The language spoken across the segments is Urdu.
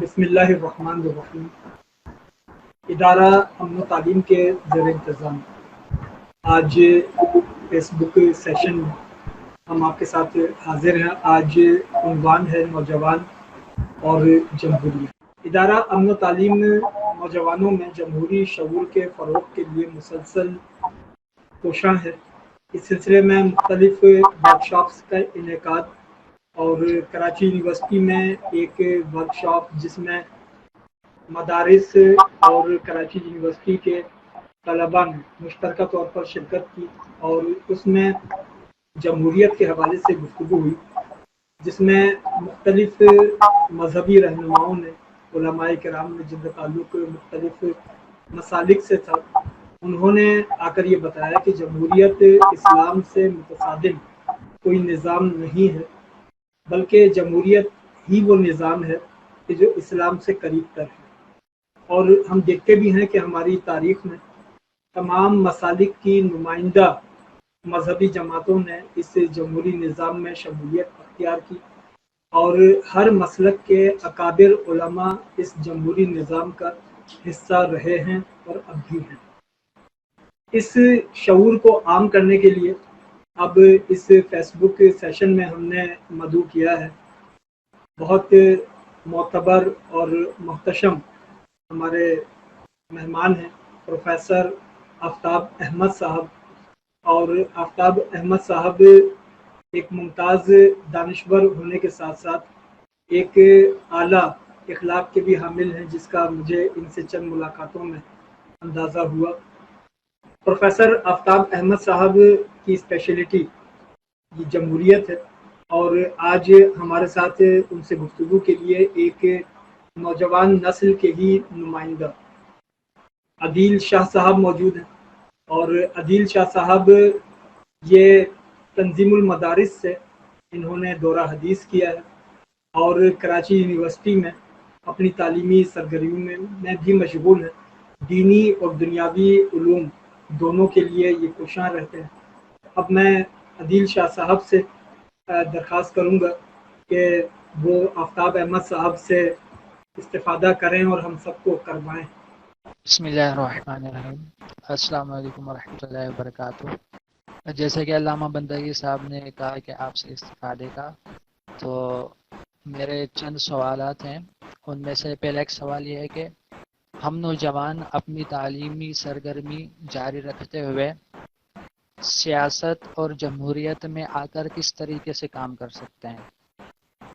بسم اللہ الرحمن الرحیم۔ ادارہ امن و تعلیم کے زیر انتظام آج فیس بک سیشن میں ہم آپ کے ساتھ حاضر ہیں۔ آج عنوان ہے نوجوان اور جمہوریت۔ ادارہ امن و تعلیم نوجوانوں میں جمہوری شعور کے فروغ کے لیے مسلسل کوشاں ہے۔ اس سلسلے میں مختلف ورکشاپس کا انعقاد اور کراچی یونیورسٹی میں ایک ورکشاپ جس میں مدارس اور کراچی یونیورسٹی کے طلباء نے مشترکہ طور پر شرکت کی اور اس میں جمہوریت کے حوالے سے گفتگو ہوئی، جس میں مختلف مذہبی رہنماؤں نے، علماء کرام نے، جن کا تعلق مختلف مسالک سے تھا، انہوں نے آ کر یہ بتایا کہ جمہوریت اسلام سے متصادم کوئی نظام نہیں ہے، بلکہ جمہوریت ہی وہ نظام ہے کہ جو اسلام سے قریب تر ہے۔ اور ہم دیکھتے بھی ہیں کہ ہماری تاریخ میں تمام مسالک کی نمائندہ مذہبی جماعتوں نے اس جمہوری نظام میں شمولیت اختیار کی اور ہر مسلک کے اکابر علماء اس جمہوری نظام کا حصہ رہے ہیں اور اب بھی ہیں۔ اس شعور کو عام کرنے کے لیے اب اس فیس بک سیشن میں ہم نے مدعو کیا ہے بہت معتبر اور محتشم ہمارے مہمان ہیں پروفیسر آفتاب احمد صاحب، اور آفتاب احمد صاحب ایک ممتاز دانشور ہونے کے ساتھ ساتھ ایک اعلیٰ اخلاق کے بھی حامل ہیں، جس کا مجھے ان سے چند ملاقاتوں میں اندازہ ہوا۔ پروفیسر آفتاب احمد صاحب کی اسپیشلٹی یہ جمہوریت ہے، اور آج ہمارے ساتھ ان سے گفتگو کے لیے ایک نوجوان نسل کے ہی نمائندہ عدیل شاہ صاحب موجود ہیں۔ اور عدیل شاہ صاحب یہ تنظیم المدارس سے انہوں نے دورہ حدیث کیا ہے اور کراچی یونیورسٹی میں اپنی تعلیمی سرگرمیوں میں بھی مشغول ہیں۔ دینی اور دنیاوی علوم دونوں کے لیے یہ کوشاں رہتے ہیں۔ اب میں عدیل شاہ صاحب سے درخواست کروں گا کہ وہ آفتاب احمد صاحب سے استفادہ کریں اور ہم سب کو کروائیں۔ بسم اللہ الرحمن الرحیم۔ السلام علیکم ورحمۃ اللہ وبرکاتہ۔ جیسے کہ علامہ بندگی صاحب نے کہا کہ آپ سے استفادے کا، تو میرے چند سوالات ہیں۔ ان میں سے پہلا ایک سوال یہ ہے کہ ہم نوجوان اپنی تعلیمی سرگرمی جاری رکھتے ہوئے سیاست اور جمہوریت میں آ کر کس طریقے سے کام کر سکتے ہیں،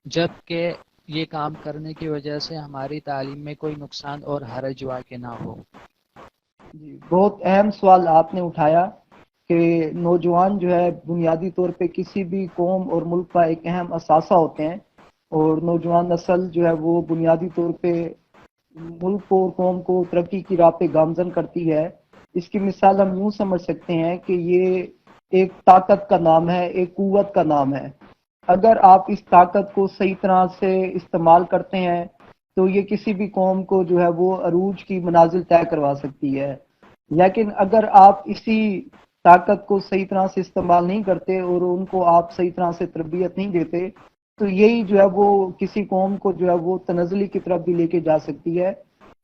جبکہ یہ کام کرنے کی وجہ سے ہماری تعلیم میں کوئی نقصان اور حرج واقع نہ ہو۔ جی، بہت اہم سوال آپ نے اٹھایا کہ نوجوان جو ہے بنیادی طور پہ کسی بھی قوم اور ملک کا ایک اہم اثاثہ ہوتے ہیں، اور نوجوان نسل جو ہے وہ بنیادی طور پہ ملک اور قوم کو ترقی کی راہ پہ گامزن کرتی ہے۔ اس کی مثال ہم یوں سمجھ سکتے ہیں کہ یہ ایک طاقت کا نام ہے، ایک قوت کا نام ہے۔ اگر آپ اس طاقت کو صحیح طرح سے استعمال کرتے ہیں تو یہ کسی بھی قوم کو جو ہے وہ عروج کی منازل طے کروا سکتی ہے، لیکن اگر آپ اسی طاقت کو صحیح طرح سے استعمال نہیں کرتے اور ان کو آپ صحیح طرح سے تربیت نہیں دیتے تو یہی جو ہے وہ کسی قوم کو جو ہے وہ تنزلی کی طرف بھی لے کے جا سکتی ہے۔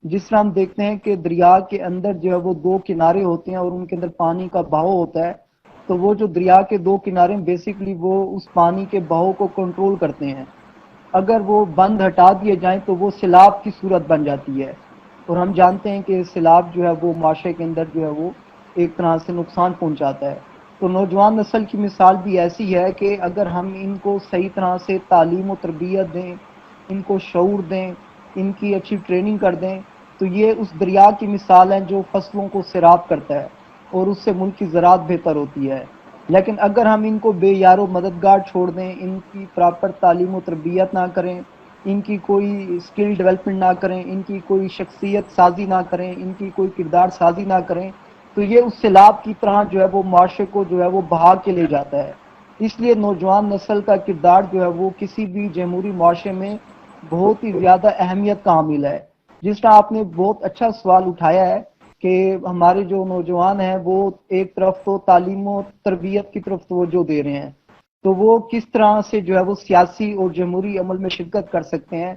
جس طرح ہم دیکھتے ہیں کہ دریا کے اندر جو ہے وہ دو کنارے ہوتے ہیں اور ان کے اندر پانی کا بہاؤ ہوتا ہے، تو وہ جو دریا کے دو کنارے بیسیکلی وہ اس پانی کے بہاؤ کو کنٹرول کرتے ہیں۔ اگر وہ بند ہٹا دیے جائیں تو وہ سیلاب کی صورت بن جاتی ہے، اور ہم جانتے ہیں کہ سیلاب جو ہے وہ معاشرے کے اندر جو ہے وہ ایک طرح سے نقصان پہنچاتا ہے۔ تو نوجوان نسل کی مثال بھی ایسی ہے کہ اگر ہم ان کو صحیح طرح سے تعلیم و تربیت دیں، ان کو شعور دیں، ان کی اچھی ٹریننگ کر دیں، تو یہ اس دریا کی مثال ہے جو فصلوں کو سیراب کرتا ہے اور اس سے ملک کی زراعت بہتر ہوتی ہے۔ لیکن اگر ہم ان کو بے یار و مددگار چھوڑ دیں، ان کی پراپر تعلیم و تربیت نہ کریں، ان کی کوئی اسکل ڈیولپمنٹ نہ کریں، ان کی کوئی شخصیت سازی نہ کریں، ان کی کوئی کردار سازی نہ کریں، تو یہ اس سیلاب کی طرح جو ہے وہ معاشرے کو جو ہے وہ بہا کے لے جاتا ہے۔ اس لیے نوجوان نسل کا کردار جو ہے وہ کسی بھی جمہوری معاشرے میں بہت ہی زیادہ اہمیت کا حامل ہے۔ جس طرح آپ نے بہت اچھا سوال اٹھایا ہے کہ ہمارے جو نوجوان ہیں وہ ایک طرف تو تعلیم و تربیت کی طرف توجہ دے رہے ہیں، تو وہ کس طرح سے جو ہے وہ سیاسی اور جمہوری عمل میں شرکت کر سکتے ہیں۔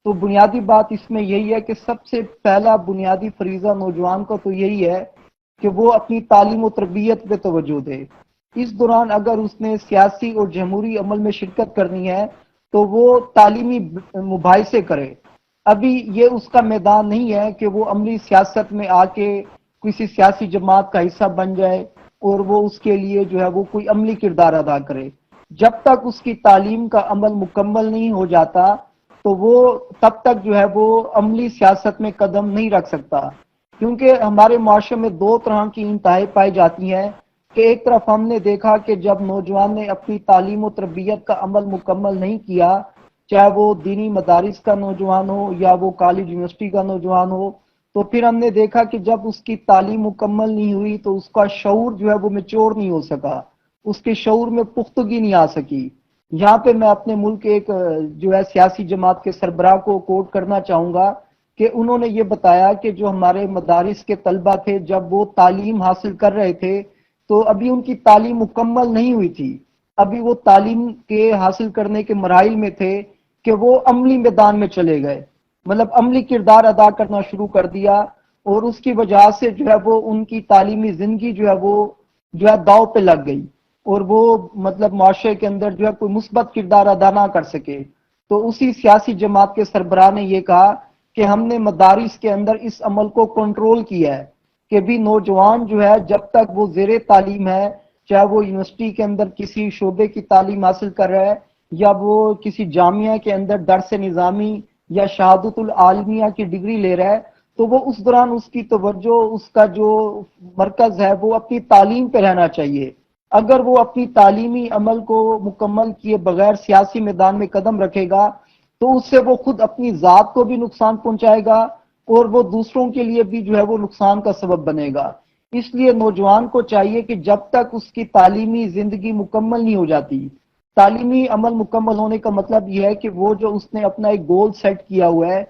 تو بنیادی بات اس میں یہی ہے کہ سب سے پہلا بنیادی فریضہ نوجوان کا تو یہی ہے کہ وہ اپنی تعلیم و تربیت پہ توجہ دے۔ اس دوران اگر اس نے سیاسی اور جمہوری عمل میں شرکت کرنی ہے تو وہ تعلیمی مباحثے کرے۔ ابھی یہ اس کا میدان نہیں ہے کہ وہ عملی سیاست میں آ کے کسی سیاسی جماعت کا حصہ بن جائے اور وہ اس کے لیے جو ہے وہ کوئی عملی کردار ادا کرے۔ جب تک اس کی تعلیم کا عمل مکمل نہیں ہو جاتا تو وہ تب تک جو ہے وہ عملی سیاست میں قدم نہیں رکھ سکتا، کیونکہ ہمارے معاشرے میں دو طرح کی انتہائی پائی جاتی ہیں کہ ایک طرف ہم نے دیکھا کہ جب نوجوان نے اپنی تعلیم و تربیت کا عمل مکمل نہیں کیا، چاہے وہ دینی مدارس کا نوجوان ہو یا وہ کالج یونیورسٹی کا نوجوان ہو، تو پھر ہم نے دیکھا کہ جب اس کی تعلیم مکمل نہیں ہوئی تو اس کا شعور جو ہے وہ میچور نہیں ہو سکا، اس کے شعور میں پختگی نہیں آ سکی۔ یہاں پہ میں اپنے ملک ایک جو ہے سیاسی جماعت کے سربراہ کو کوٹ کرنا چاہوں گا کہ انہوں نے یہ بتایا کہ جو ہمارے مدارس کے طلبہ تھے جب وہ تعلیم حاصل کر رہے تھے تو ابھی ان کی تعلیم مکمل نہیں ہوئی تھی، ابھی وہ تعلیم کے حاصل کرنے کے مراحل میں تھے کہ وہ عملی میدان میں چلے گئے، مطلب عملی کردار ادا کرنا شروع کر دیا، اور اس کی وجہ سے جو ہے وہ ان کی تعلیمی زندگی جو ہے وہ جو ہے داؤ پہ لگ گئی اور وہ مطلب معاشرے کے اندر جو ہے کوئی مثبت کردار ادا نہ کر سکے۔ تو اسی سیاسی جماعت کے سربراہ نے یہ کہا کہ ہم نے مدارس کے اندر اس عمل کو کنٹرول کیا ہے کہ بھی نوجوان جو ہے جب تک وہ زیر تعلیم ہے، چاہے وہ یونیورسٹی کے اندر کسی شعبے کی تعلیم حاصل کر رہا ہے یا وہ کسی جامعہ کے اندر درس نظامی یا شہادت العالمیہ کی ڈگری لے رہا ہے، تو وہ اس دوران اس کی توجہ، اس کا جو مرکز ہے وہ اپنی تعلیم پہ رہنا چاہیے۔ اگر وہ اپنی تعلیمی عمل کو مکمل کیے بغیر سیاسی میدان میں قدم رکھے گا تو اس سے وہ خود اپنی ذات کو بھی نقصان پہنچائے گا اور وہ دوسروں کے لیے بھی جو ہے وہ نقصان کا سبب بنے گا۔ اس لیے نوجوان کو چاہیے کہ جب تک اس کی تعلیمی زندگی مکمل نہیں ہو جاتی، تعلیمی عمل مکمل ہونے کا مطلب یہ ہے کہ وہ جو اس نے اپنا ایک گول سیٹ کیا ہوا ہے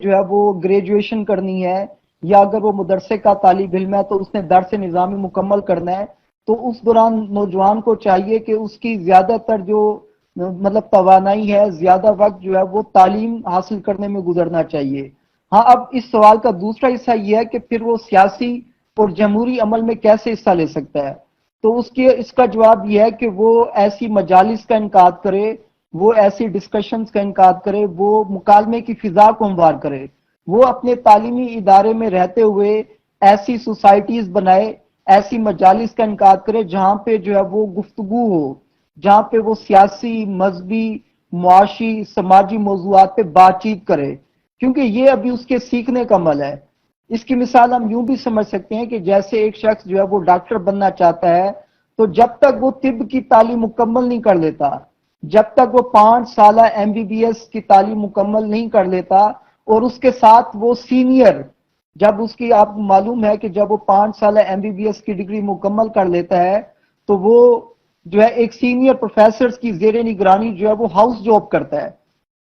جو ہے وہ گریجویشن کرنی ہے، یا اگر وہ مدرسے کا طالب علم ہے تو اس نے درس نظامی مکمل کرنا ہے، تو اس دوران نوجوان کو چاہیے کہ اس کی زیادہ تر جو مطلب توانائی ہے، زیادہ وقت جو ہے وہ تعلیم حاصل کرنے میں گزرنا چاہیے۔ ہاں، اب اس سوال کا دوسرا حصہ یہ ہے کہ پھر وہ سیاسی اور جمہوری عمل میں کیسے حصہ لے سکتا ہے، تو اس کا جواب یہ ہے کہ وہ ایسی مجالس کا انعقاد کرے، وہ ایسی ڈسکشنز کا انعقاد کرے، وہ مکالمے کی فضا کو ہموار کرے، وہ اپنے تعلیمی ادارے میں رہتے ہوئے ایسی سوسائٹیز بنائے، ایسی مجالس کا انعقاد کرے جہاں پہ جو ہے وہ گفتگو ہو، جہاں پہ وہ سیاسی، مذہبی، معاشی، سماجی موضوعات پہ بات چیت کرے، کیونکہ یہ ابھی اس کے سیکھنے کا عمل ہے۔ اس کی مثال ہم یوں بھی سمجھ سکتے ہیں کہ جیسے ایک شخص جو ہے وہ ڈاکٹر بننا چاہتا ہے تو جب تک وہ طب کی تعلیم مکمل نہیں کر لیتا، جب تک وہ 5 سالہ MBBS کی تعلیم مکمل نہیں کر لیتا اور اس کے ساتھ وہ سینئر، جب اس کی آپ کو معلوم ہے کہ جب وہ 5 سالہ MBBS کی ڈگری مکمل کر لیتا ہے تو وہ جو ہے ایک سینئر پروفیسرز کی زیر نگرانی جو ہے وہ ہاؤس جاب کرتا ہے،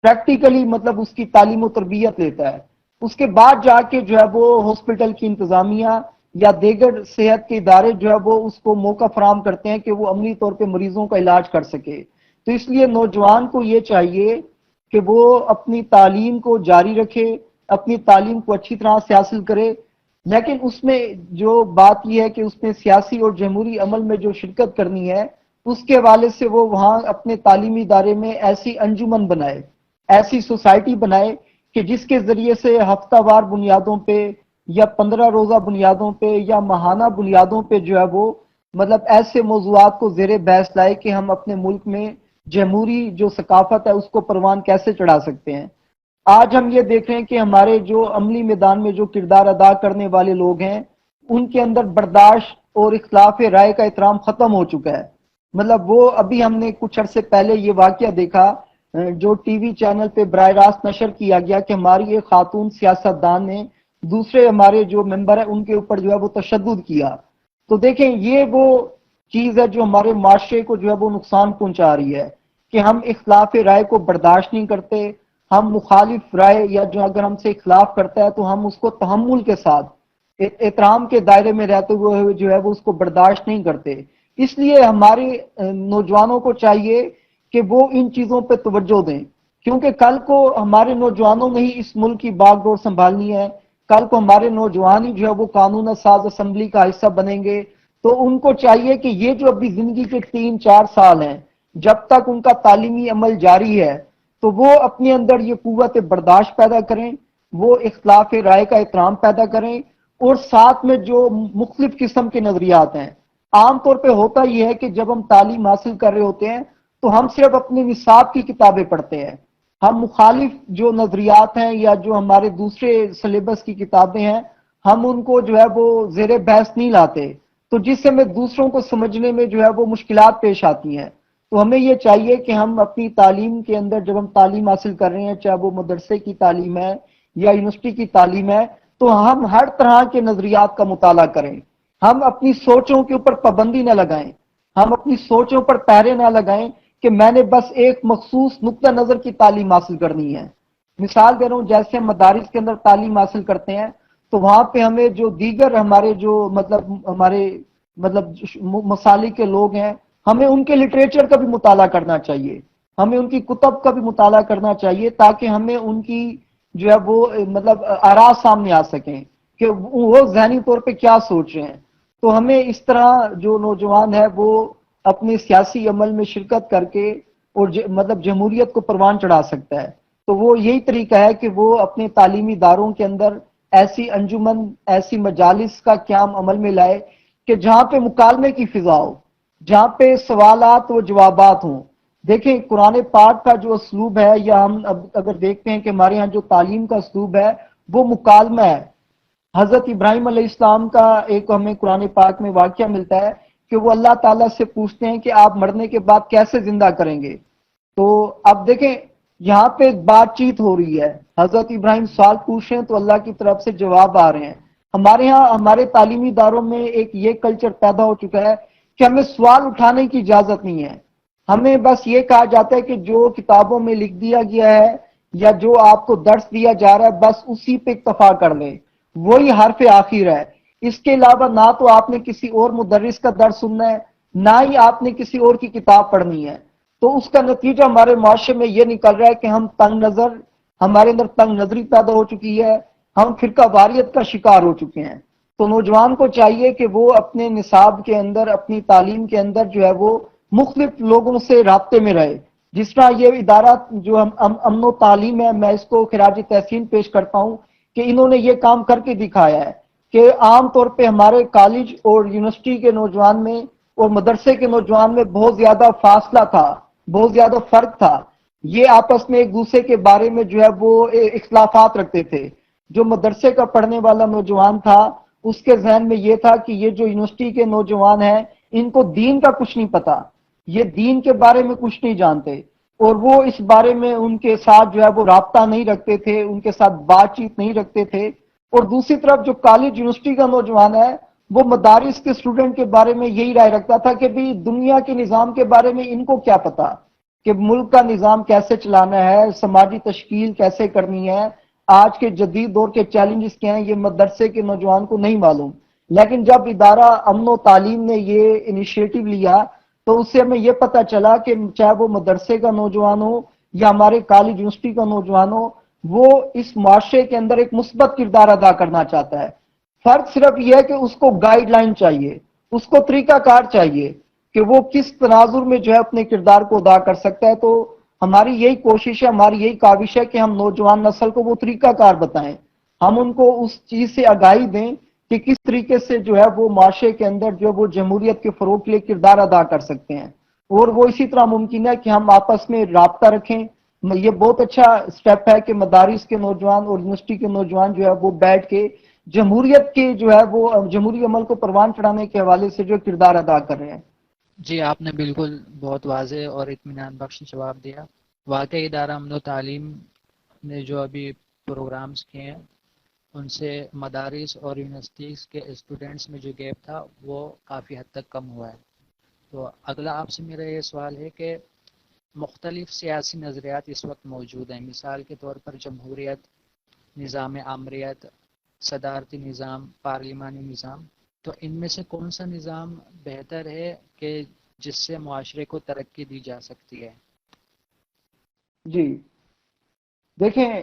پریکٹیکلی مطلب اس کی تعلیم و تربیت لیتا ہے۔ اس کے بعد جا کے جو ہے وہ ہاسپٹل کی انتظامیہ یا دیگر صحت کے ادارے جو ہے وہ اس کو موقع فراہم کرتے ہیں کہ وہ عملی طور پہ مریضوں کا علاج کر سکے۔ تو اس لیے نوجوان کو یہ چاہیے کہ وہ اپنی تعلیم کو جاری رکھے، اپنی تعلیم کو اچھی طرح سے حاصل کرے، لیکن اس میں جو بات یہ ہے کہ اس میں سیاسی اور جمہوری عمل میں جو شرکت کرنی ہے اس کے حوالے سے وہ وہاں اپنے تعلیمی ادارے میں ایسی انجمن بنائے، ایسی سوسائٹی بنائے کہ جس کے ذریعے سے ہفتہ وار بنیادوں پہ یا 15 روزہ بنیادوں پہ یا ماہانہ بنیادوں پہ جو ہے وہ مطلب ایسے موضوعات کو زیر بحث لائے کہ ہم اپنے ملک میں جمہوری جو ثقافت ہے اس کو پروان کیسے چڑھا سکتے ہیں۔ آج ہم یہ دیکھ رہے ہیں کہ ہمارے جو عملی میدان میں جو کردار ادا کرنے والے لوگ ہیں ان کے اندر برداشت اور اختلاف رائے کا احترام ختم ہو چکا ہے۔ مطلب وہ ابھی ہم نے کچھ عرصے پہلے یہ واقعہ دیکھا جو ٹی وی چینل پہ براہ راست نشر کیا گیا کہ ہماری ایک خاتون سیاستدان نے دوسرے ہمارے جو ممبر ہیں ان کے اوپر جو ہے وہ تشدد کیا۔ تو دیکھیں یہ وہ چیز ہے جو ہمارے معاشرے کو جو ہے وہ نقصان پہنچا رہی ہے کہ ہم اختلاف رائے کو برداشت نہیں کرتے، ہم مخالف رائے یا جو اگر ہم سے اختلاف کرتا ہے تو ہم اس کو تحمل کے ساتھ احترام کے دائرے میں رہتے ہوئے جو ہے وہ اس کو برداشت نہیں کرتے۔ اس لیے ہمارے نوجوانوں کو چاہیے کہ وہ ان چیزوں پہ توجہ دیں کیونکہ کل کو ہمارے نوجوانوں نے ہی اس ملک کی باغ ڈور سنبھالنی ہے، کل کو ہمارے نوجوان ہی جو ہے وہ قانون ساز اسمبلی کا حصہ بنیں گے. تو ان کو چاہیے کہ یہ جو ابھی زندگی کے 3-4 سال ہیں، جب تک ان کا تعلیمی عمل جاری ہے، تو وہ اپنے اندر یہ قوت برداشت پیدا کریں، وہ اختلاف رائے کا احترام پیدا کریں، اور ساتھ میں جو مختلف قسم کے نظریات ہیں. عام طور پہ ہوتا یہ ہے کہ جب ہم تعلیم حاصل کر رہے ہوتے ہیں تو ہم صرف اپنے نصاب کی کتابیں پڑھتے ہیں، ہم مخالف جو نظریات ہیں یا جو ہمارے دوسرے سلیبس کی کتابیں ہیں ہم ان کو جو ہے وہ زیر بحث نہیں لاتے، تو جس سے ہمیں دوسروں کو سمجھنے میں جو ہے وہ مشکلات پیش آتی ہیں. تو ہمیں یہ چاہیے کہ ہم اپنی تعلیم کے اندر جب ہم تعلیم حاصل کر رہے ہیں، چاہے وہ مدرسے کی تعلیم ہے یا یونیورسٹی کی تعلیم ہے، تو ہم ہر طرح کے نظریات کا مطالعہ کریں. ہم اپنی سوچوں کے اوپر پابندی نہ لگائیں، ہم اپنی سوچوں پر پہرے نہ لگائیں کہ میں نے بس ایک مخصوص نقطہ نظر کی تعلیم حاصل کرنی ہے. مثال دے رہا ہوں، جیسے ہم مدارس کے اندر تعلیم حاصل کرتے ہیں تو وہاں پہ ہمیں جو دیگر ہمارے جو مطلب مسالک کے لوگ ہیں، ہمیں ان کے لٹریچر کا بھی مطالعہ کرنا چاہیے، ہمیں ان کی کتب کا بھی مطالعہ کرنا چاہیے، تاکہ ہمیں ان کی جو ہے وہ آراء سامنے آ سکیں کہ وہ ذہنی طور پہ کیا سوچ رہے ہیں. تو ہمیں اس طرح جو نوجوان ہے وہ اپنے سیاسی عمل میں شرکت کر کے اور جمہوریت کو پروان چڑھا سکتا ہے. تو وہ یہی طریقہ ہے کہ وہ اپنے تعلیمی اداروں کے اندر ایسی انجمن، ایسی مجالس کا قیام عمل میں لائے کہ جہاں پہ مکالمے کی فضا ہو، جہاں پہ سوالات و جوابات ہوں. دیکھیں قرآن پاک کا جو اسلوب ہے، یا ہم اگر دیکھتے ہیں کہ ہمارے ہاں جو تعلیم کا اسلوب ہے وہ مکالمہ ہے. حضرت ابراہیم علیہ السلام کا ایک ہمیں قرآن پاک میں واقعہ ملتا ہے کہ وہ اللہ تعالیٰ سے پوچھتے ہیں کہ آپ مرنے کے بعد کیسے زندہ کریں گے. تو اب دیکھیں یہاں پہ بات چیت ہو رہی ہے، حضرت ابراہیم سوال پوچھ رہے ہیں تو اللہ کی طرف سے جواب آ رہے ہیں. ہمارے ہاں ہمارے تعلیمی اداروں میں ایک یہ کلچر پیدا ہو چکا ہے کہ ہمیں سوال اٹھانے کی اجازت نہیں ہے. ہمیں بس یہ کہا جاتا ہے کہ جو کتابوں میں لکھ دیا گیا ہے یا جو آپ کو درس دیا جا رہا ہے بس اسی پہ اکتفا کر لیں، وہی حرف آخر ہے. اس کے علاوہ نہ تو آپ نے کسی اور مدرس کا درس سننا ہے، نہ ہی آپ نے کسی اور کی کتاب پڑھنی ہے. تو اس کا نتیجہ ہمارے معاشرے میں یہ نکل رہا ہے کہ ہم تنگ نظر، ہمارے اندر تنگ نظری پیدا ہو چکی ہے، ہم فرقہ واریت کا شکار ہو چکے ہیں. تو نوجوان کو چاہیے کہ وہ اپنے نصاب کے اندر، اپنی تعلیم کے اندر جو ہے وہ مختلف لوگوں سے رابطے میں رہے. جس طرح یہ ادارہ جو امن و تعلیم ہے، میں اس کو خراج تحسین پیش کرتا ہوں کہ انہوں نے یہ کام کر کے دکھایا ہے کہ عام طور پہ ہمارے کالج اور یونیورسٹی کے نوجوان میں اور مدرسے کے نوجوان میں بہت زیادہ فاصلہ تھا، بہت زیادہ فرق تھا. یہ آپس میں ایک دوسرے کے بارے میں جو ہے وہ اختلافات رکھتے تھے. جو مدرسے کا پڑھنے والا نوجوان تھا اس کے ذہن میں یہ تھا کہ یہ جو یونیورسٹی کے نوجوان ہیں ان کو دین کا کچھ نہیں پتا، یہ دین کے بارے میں کچھ نہیں جانتے، اور وہ اس بارے میں ان کے ساتھ جو ہے وہ رابطہ نہیں رکھتے تھے، ان کے ساتھ بات چیت نہیں رکھتے تھے. اور دوسری طرف جو کالج یونیورسٹی کا نوجوان ہے وہ مدارس کے اسٹوڈنٹ کے بارے میں یہی رائے رکھتا تھا کہ بھی دنیا کے نظام کے بارے میں ان کو کیا پتا، کہ ملک کا نظام کیسے چلانا ہے، سماجی تشکیل کیسے کرنی ہے، آج کے جدید دور کے چیلنجز کیا ہیں، یہ مدرسے کے نوجوان کو نہیں معلوم. لیکن جب ادارہ امن و تعلیم نے یہ انیشیٹو لیا تو اس سے ہمیں یہ پتا چلا کہ چاہے وہ مدرسے کا نوجوان ہو یا ہمارے کالج یونیورسٹی کا نوجوان ہو، وہ اس معاشرے کے اندر ایک مثبت کردار ادا کرنا چاہتا ہے. فرق صرف یہ ہے کہ اس کو گائیڈ لائن چاہیے، اس کو طریقہ کار چاہیے کہ وہ کس تناظر میں جو ہے اپنے کردار کو ادا کر سکتا ہے. تو ہماری یہی کوشش ہے، ہماری یہی کاوش ہے کہ ہم نوجوان نسل کو وہ طریقہ کار بتائیں، ہم ان کو اس چیز سے آگاہی دیں کہ کس طریقے سے جو ہے وہ معاشرے کے اندر جو وہ جمہوریت کے فروغ کے لیے کردار ادا کر سکتے ہیں. اور وہ اسی طرح ممکن ہے کہ ہم آپس میں رابطہ رکھیں. یہ بہت اچھا سٹیپ ہے کہ مدارس کے نوجوان اور یونیورسٹی کے نوجوان جو ہے وہ بیٹھ کے جمہوریت کے جو ہے وہ جمہوری عمل کو پروان چڑھانے کے حوالے سے جو کردار ادا کر رہے ہیں. جی آپ نے بالکل بہت واضح اور اطمینان بخش جواب دیا. واقعی ادارہ امن و تعلیم نے جو ابھی پروگرامز کیے ہیں ان سے مدارس اور یونیورسٹیز کے اسٹوڈنٹس میں جو گیپ تھا وہ کافی حد تک کم ہوا ہے. تو اگلا آپ سے میرا یہ سوال ہے کہ مختلف سیاسی نظریات اس وقت موجود ہیں، مثال کے طور پر جمہوریت، نظام آمریت، صدارتی نظام، پارلیمانی نظام. تو ان میں سے کون سا نظام بہتر ہے کہ جس سے معاشرے کو ترقی دی جا سکتی ہے؟ جی دیکھیں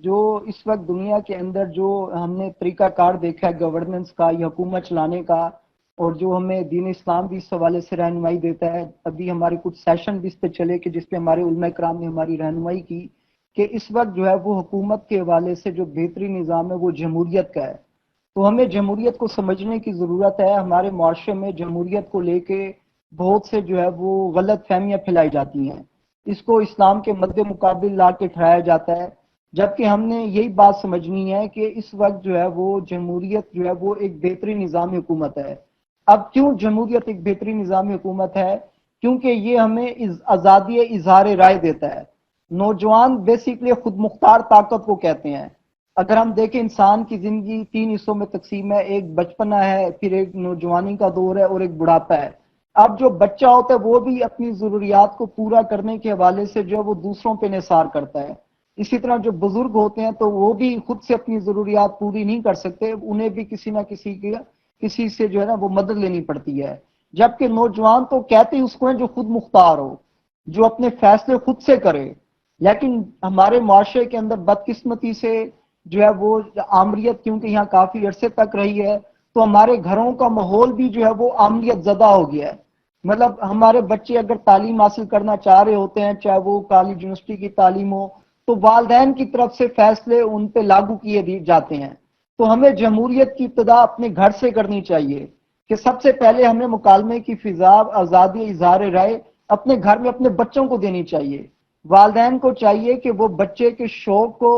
جو اس وقت دنیا کے اندر جو ہم نے طریقہ کار دیکھا ہے گورننس کا یا حکومت چلانے کا، اور جو ہمیں دین اسلام بھی اس حوالے سے رہنمائی دیتا ہے، ابھی ہمارے کچھ سیشن بھی اس پہ چلے کہ جس پہ ہمارے علماء کرام نے ہماری رہنمائی کی کہ اس وقت جو ہے وہ حکومت کے حوالے سے جو بہترین نظام ہے وہ جمہوریت کا ہے۔ تو ہمیں جمہوریت کو سمجھنے کی ضرورت ہے۔ ہمارے معاشرے میں جمہوریت کو لے کے بہت سے جو ہے وہ غلط فہمیاں پھیلائی جاتی ہیں، اس کو اسلام کے مد مقابل لا کے ٹھہرایا جاتا ہے، جبکہ ہم نے یہی بات سمجھنی ہے کہ اس وقت جو ہے وہ جمہوریت جو ہے وہ ایک بہترین نظام حکومت ہے۔ اب کیوں جمہوریت ایک بہترین نظام حکومت ہے؟ کیونکہ یہ ہمیں آزادی اظہار رائے دیتا ہے۔ نوجوان بیسیکلی خود مختار طاقت کو کہتے ہیں۔ اگر ہم دیکھیں انسان کی زندگی 3 حصوں میں تقسیم ہے، ایک بچپنا ہے، پھر ایک نوجوانی کا دور ہے اور ایک بڑھاپا ہے۔ اب جو بچہ ہوتا ہے وہ بھی اپنی ضروریات کو پورا کرنے کے حوالے سے جو ہے وہ دوسروں پہ انحصار کرتا ہے۔ اسی طرح جو بزرگ ہوتے ہیں تو وہ بھی خود سے اپنی ضروریات پوری نہیں کر سکتے، انہیں بھی کسی نہ کسی سے جو ہے نا وہ مدد لینی پڑتی ہے۔ جبکہ نوجوان تو کہتے ہی اس کو ہیں جو خود مختار ہو، جو اپنے فیصلے خود سے کرے۔ لیکن ہمارے معاشرے کے اندر بدقسمتی سے جو ہے وہ آمریت کیونکہ یہاں کافی عرصے تک رہی ہے، تو ہمارے گھروں کا ماحول بھی جو ہے وہ آمریت زدہ ہو گیا ہے۔ مطلب ہمارے بچے اگر تعلیم حاصل کرنا چاہ رہے ہوتے ہیں، چاہے وہ کالج یونیورسٹی کی تعلیم ہو، تو والدین کی طرف سے فیصلے ان پہ لاگو کیے جاتے ہیں۔ تو ہمیں جمہوریت کی ابتدا اپنے گھر سے کرنی چاہیے کہ سب سے پہلے ہمیں مکالمے کی فضا، آزادی اظہار رائے اپنے گھر میں اپنے بچوں کو دینی چاہیے۔ والدین کو چاہیے کہ وہ بچے کے شوق کو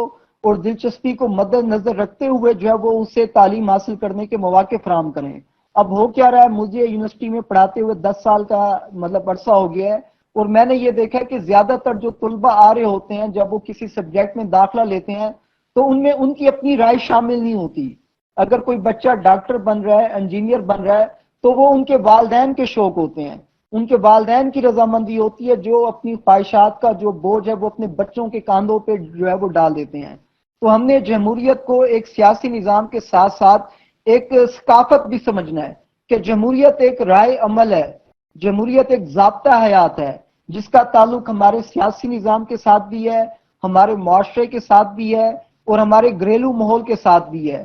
اور دلچسپی کو مد نظر رکھتے ہوئے جو ہے وہ اسے تعلیم حاصل کرنے کے مواقع فراہم کریں۔ اب ہو کیا رہا ہے، مجھے یونیورسٹی میں پڑھاتے ہوئے 10 سال کا مطلب عرصہ ہو گیا ہے، اور میں نے یہ دیکھا ہے کہ زیادہ تر جو طلبہ آ رہے ہوتے ہیں جب وہ کسی سبجیکٹ میں داخلہ لیتے ہیں تو ان میں ان کی اپنی رائے شامل نہیں ہوتی۔ اگر کوئی بچہ ڈاکٹر بن رہا ہے، انجینئر بن رہا ہے، تو وہ ان کے والدین کے شوق ہوتے ہیں، ان کے والدین کی رضامندی ہوتی ہے، جو اپنی خواہشات کا جو بوجھ ہے وہ اپنے بچوں کے کاندھوں پہ جو ہے وہ ڈال دیتے ہیں۔ تو ہم نے جمہوریت کو ایک سیاسی نظام کے ساتھ ساتھ ایک ثقافت بھی سمجھنا ہے کہ جمہوریت ایک رائے عمل ہے، جمہوریت ایک ضابطہ حیات ہے جس کا تعلق ہمارے سیاسی نظام کے ساتھ بھی ہے، ہمارے معاشرے کے ساتھ بھی ہے، اور ہمارے گھریلو ماحول کے ساتھ بھی ہے۔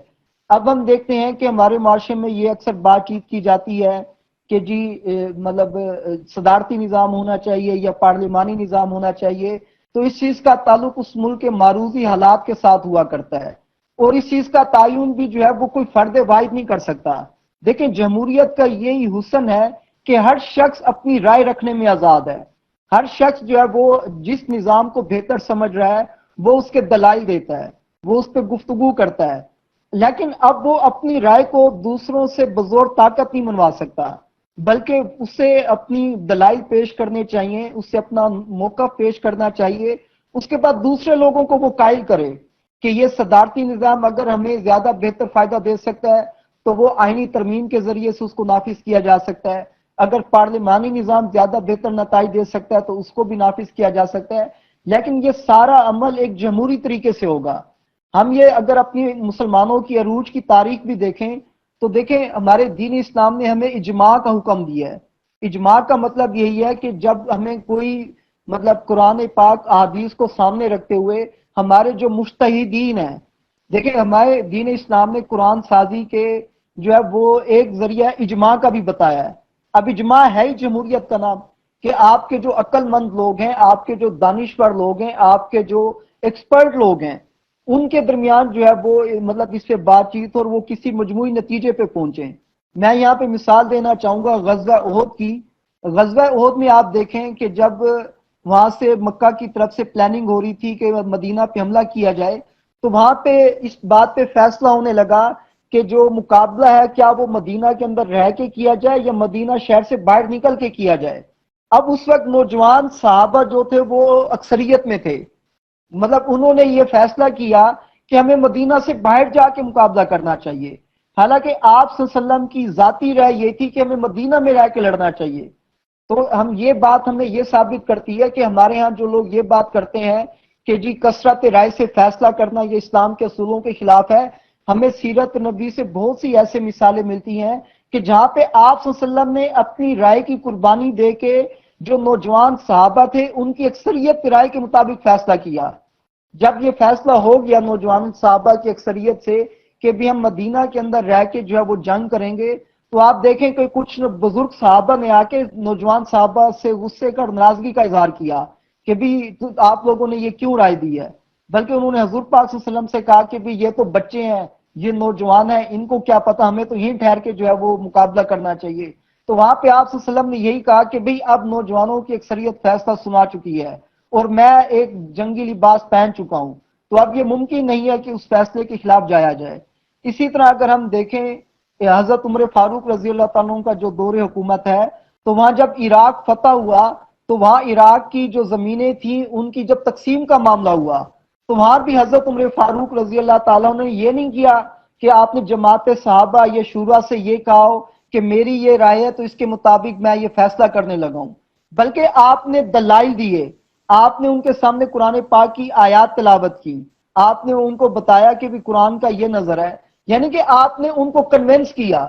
اب ہم دیکھتے ہیں کہ ہمارے معاشرے میں یہ اکثر بات چیت کی جاتی ہے کہ جی مطلب صدارتی نظام ہونا چاہیے یا پارلیمانی نظام ہونا چاہیے، تو اس چیز کا تعلق اس ملک کے معروضی حالات کے ساتھ ہوا کرتا ہے، اور اس چیز کا تعین بھی جو ہے وہ کوئی فرد واحد نہیں کر سکتا۔ دیکھیں جمہوریت کا یہی حسن ہے کہ ہر شخص اپنی رائے رکھنے میں آزاد ہے، ہر شخص جو ہے وہ جس نظام کو بہتر سمجھ رہا ہے وہ اس کے دلائل دیتا ہے، وہ اس پہ گفتگو کرتا ہے، لیکن اب وہ اپنی رائے کو دوسروں سے بزور طاقت نہیں منوا سکتا، بلکہ اسے اپنی دلائل پیش کرنے چاہیے، اسے اپنا موقف پیش کرنا چاہیے، اس کے بعد دوسرے لوگوں کو وہ قائل کرے کہ یہ صدارتی نظام اگر ہمیں زیادہ بہتر فائدہ دے سکتا ہے تو وہ آئینی ترمیم کے ذریعے سے اس کو نافذ کیا جا سکتا ہے، اگر پارلیمانی نظام زیادہ بہتر نتائج دے سکتا ہے تو اس کو بھی نافذ کیا جا سکتا ہے، لیکن یہ سارا عمل ایک جمہوری طریقے سے ہوگا۔ ہم یہ اگر اپنی مسلمانوں کی عروج کی تاریخ بھی دیکھیں تو دیکھیں ہمارے دین اسلام نے ہمیں اجماع کا حکم دیا ہے۔ اجماع کا مطلب یہی ہے کہ جب ہمیں کوئی مطلب قرآن پاک احادیث کو سامنے رکھتے ہوئے ہمارے جو مجتہدین ہیں، دیکھیں ہمارے دین اسلام نے قرآن سازی کے جو ہے وہ ایک ذریعہ اجماع کا بھی بتایا ہے۔ اب اجماع ہے ہی جمہوریت کا نام کہ آپ کے جو عقل مند لوگ ہیں، آپ کے جو دانشور لوگ ہیں، آپ کے جو ایکسپرٹ لوگ ہیں، ان کے درمیان جو ہے وہ مطلب اس سے بات چیت اور وہ کسی مجموعی نتیجے پہ پہنچیں۔ میں یہاں پہ مثال دینا چاہوں گا غزوہ احد کی۔ غزوہ احد میں آپ دیکھیں کہ جب وہاں سے مکہ کی طرف سے پلاننگ ہو رہی تھی کہ مدینہ پہ حملہ کیا جائے، تو وہاں پہ اس بات پہ فیصلہ ہونے لگا کہ جو مقابلہ ہے کیا وہ مدینہ کے اندر رہ کے کیا جائے یا مدینہ شہر سے باہر نکل کے کیا جائے۔ اب اس وقت نوجوان صحابہ جو تھے وہ اکثریت میں تھے، مطلب انہوں نے یہ فیصلہ کیا کہ ہمیں مدینہ سے باہر جا کے مقابلہ کرنا چاہیے، حالانکہ آپ صلی اللہ علیہ وسلم کی ذاتی رائے یہ تھی کہ ہمیں مدینہ میں رہ کے لڑنا چاہیے۔ تو یہ بات ہمیں یہ ثابت کرتی ہے کہ ہمارے ہاں جو لوگ یہ بات کرتے ہیں کہ جی کثرت رائے سے فیصلہ کرنا یہ اسلام کے اصولوں کے خلاف ہے، ہمیں سیرت نبی سے بہت سی ایسے مثالیں ملتی ہیں کہ جہاں پہ آپ صلی اللہ علیہ وسلم نے اپنی رائے کی قربانی دے کے جو نوجوان صحابہ تھے ان کی اکثریت رائے کے مطابق فیصلہ کیا۔ جب یہ فیصلہ ہو گیا نوجوان صحابہ کی اکثریت سے کہ بھی ہم مدینہ کے اندر رہ کے جو ہے وہ جنگ کریں گے، تو آپ دیکھیں کہ کچھ بزرگ صحابہ نے آ کے نوجوان صحابہ سے غصے کا اور ناراضگی کا اظہار کیا کہ بھی آپ لوگوں نے یہ کیوں رائے دی ہے، بلکہ انہوں نے حضور پاک صلی اللہ علیہ وسلم سے کہا کہ بھی یہ تو بچے ہیں، یہ نوجوان ہیں، ان کو کیا پتا، ہمیں تو یہیں ٹھہر کے جو ہے وہ مقابلہ کرنا چاہیے۔ تو وہاں پہ آپ صلی اللہ علیہ وسلم نے یہی کہا کہ بھئی اب نوجوانوں کی اکثریت فیصلہ سنا چکی ہے اور میں ایک جنگی لباس پہن چکا ہوں، تو اب یہ ممکن نہیں ہے کہ اس فیصلے کے خلاف جایا جائے۔ اسی طرح اگر ہم دیکھیں حضرت عمر فاروق رضی اللہ تعالیٰ عنہ کا جو دور حکومت ہے، تو وہاں جب عراق فتح ہوا تو وہاں عراق کی جو زمینیں تھیں ان کی جب تقسیم کا معاملہ ہوا تو وہاں بھی حضرت عمر فاروق رضی اللہ تعالیٰ عنہ نے یہ نہیں کیا کہ آپ نے جماعت صحابہ یا شورا سے یہ کہا ہو کہ میری یہ رائے ہے تو اس کے مطابق میں یہ فیصلہ کرنے لگا ہوں، بلکہ آپ نے دلائل دیے، آپ نے ان کے سامنے قرآن پاک کی آیات تلاوت کی، آپ نے ان کو بتایا کہ بھی قرآن کا یہ نظر ہے، یعنی کہ آپ نے ان کو کنونس کیا،